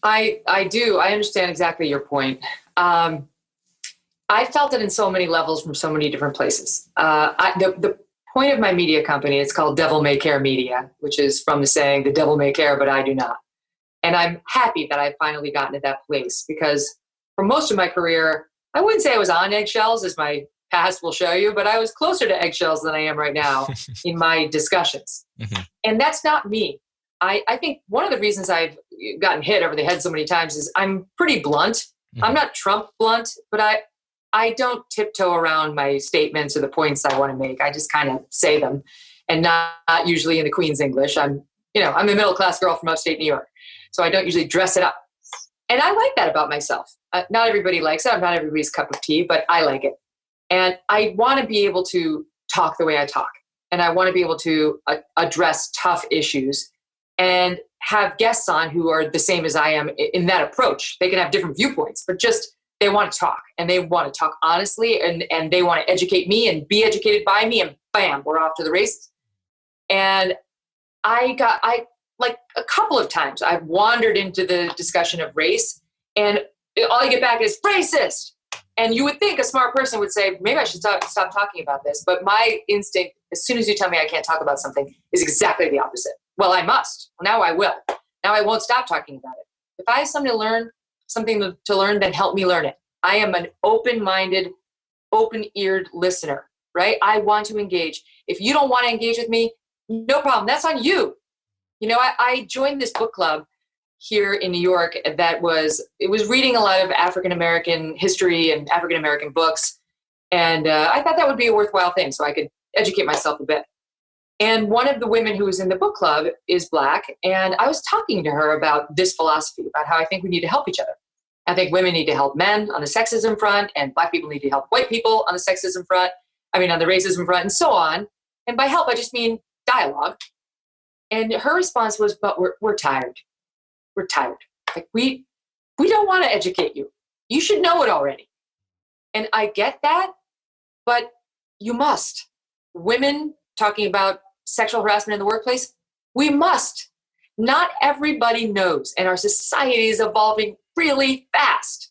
I do. I understand exactly your point. I felt it in so many levels from so many different places. The point of my media company, it's called Devil May Care Media, which is from the saying, the devil may care, but I do not. And I'm happy that I've finally gotten to that place, because for most of my career, I wouldn't say I was on eggshells, as my past will show you, but I was closer to eggshells than I am right now in my discussions. And that's not me. I think one of the reasons I've gotten hit over the head so many times is I'm pretty blunt. I'm not Trump blunt, but I don't tiptoe around my statements or the points I want to make. I just kind of say them, and not usually in the Queen's English. I'm a middle-class girl from upstate New York, so I don't usually dress it up. And I like that about myself. Not everybody likes it. I'm not everybody's cup of tea, but I like it. And I want to be able to talk the way I talk. And I want to be able to address tough issues and have guests on who are the same as I am in that approach. They can have different viewpoints, but just they want to talk, and they want to talk honestly, and they want to educate me and be educated by me, and bam, we're off to the races. And I like a couple of times I've wandered into the discussion of race, and all I get back is racist. And you would think a smart person would say, maybe I should stop talking about this. But my instinct, as soon as you tell me I can't talk about something, is exactly the opposite. Well, I must. Well, now I will. Now I won't stop talking about it. If I have something to learn, then help me learn it. I am an open-minded, open-eared listener, right? I want to engage. If you don't want to engage with me, No problem. That's on you. I joined this book club here in New York it was reading a lot of African-American history and African-American books. And I thought that would be a worthwhile thing so I could educate myself a bit. And one of the women who was in the book club is Black. And I was talking to her about this philosophy, about how I think we need to help each other. I think women need to help men on the sexism front, and Black people need to help white people on the sexism front. On the racism front, and so on. And by help, I just mean dialogue. And her response was, but we're tired. We're tired. Like we don't want to educate you. You should know it already. And I get that, but you must. Women talking about sexual harassment in the workplace, we must. Not everybody knows, and our society is evolving really fast.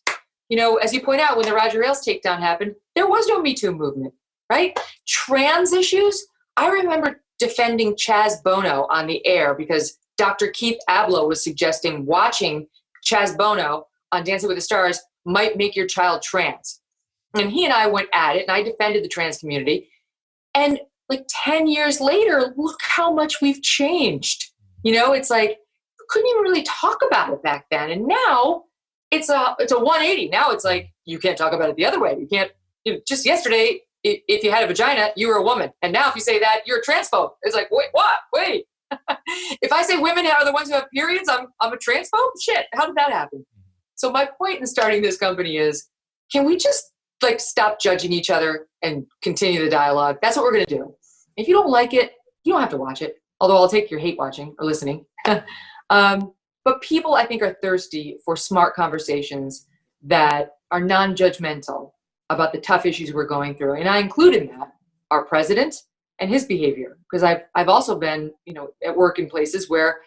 As you point out, when the Roger Ailes takedown happened, there was no Me Too movement, right? Trans issues, I remember defending Chaz Bono on the air because Dr. Keith Abloh was suggesting watching Chaz Bono on Dancing with the Stars might make your child trans. And he and I went at it, and I defended the trans community. And like 10 years later, look how much we've changed. It's like, we couldn't even really talk about it back then. And now it's a 180. Now it's like, you can't talk about it the other way. You can't, just yesterday, if you had a vagina, you were a woman. And now if you say that, you're a transphobe. It's like, wait, what? Wait. If I say women are the ones who have periods, I'm a transphobe? Shit, how did that happen? So my point in starting this company is, can we just stop judging each other and continue the dialogue? That's what we're going to do. If you don't like it, you don't have to watch it. Although I'll take your hate watching or listening. But people, I think, are thirsty for smart conversations that are non-judgmental about the tough issues we're going through. And I include in that our president and his behavior, because I've also been, at work in places where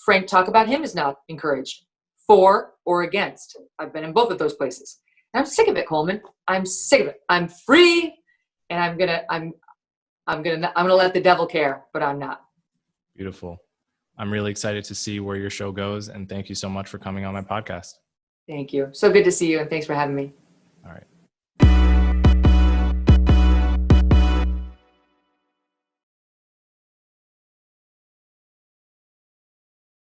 frank talk about him is not encouraged, for or against. I've been in both of those places. And I'm sick of it, Coleman. I'm sick of it. I'm free, and I'm gonna let the devil care, but I'm not. Beautiful. I'm really excited to see where your show goes, and thank you so much for coming on my podcast. Thank you. So good to see you, and thanks for having me.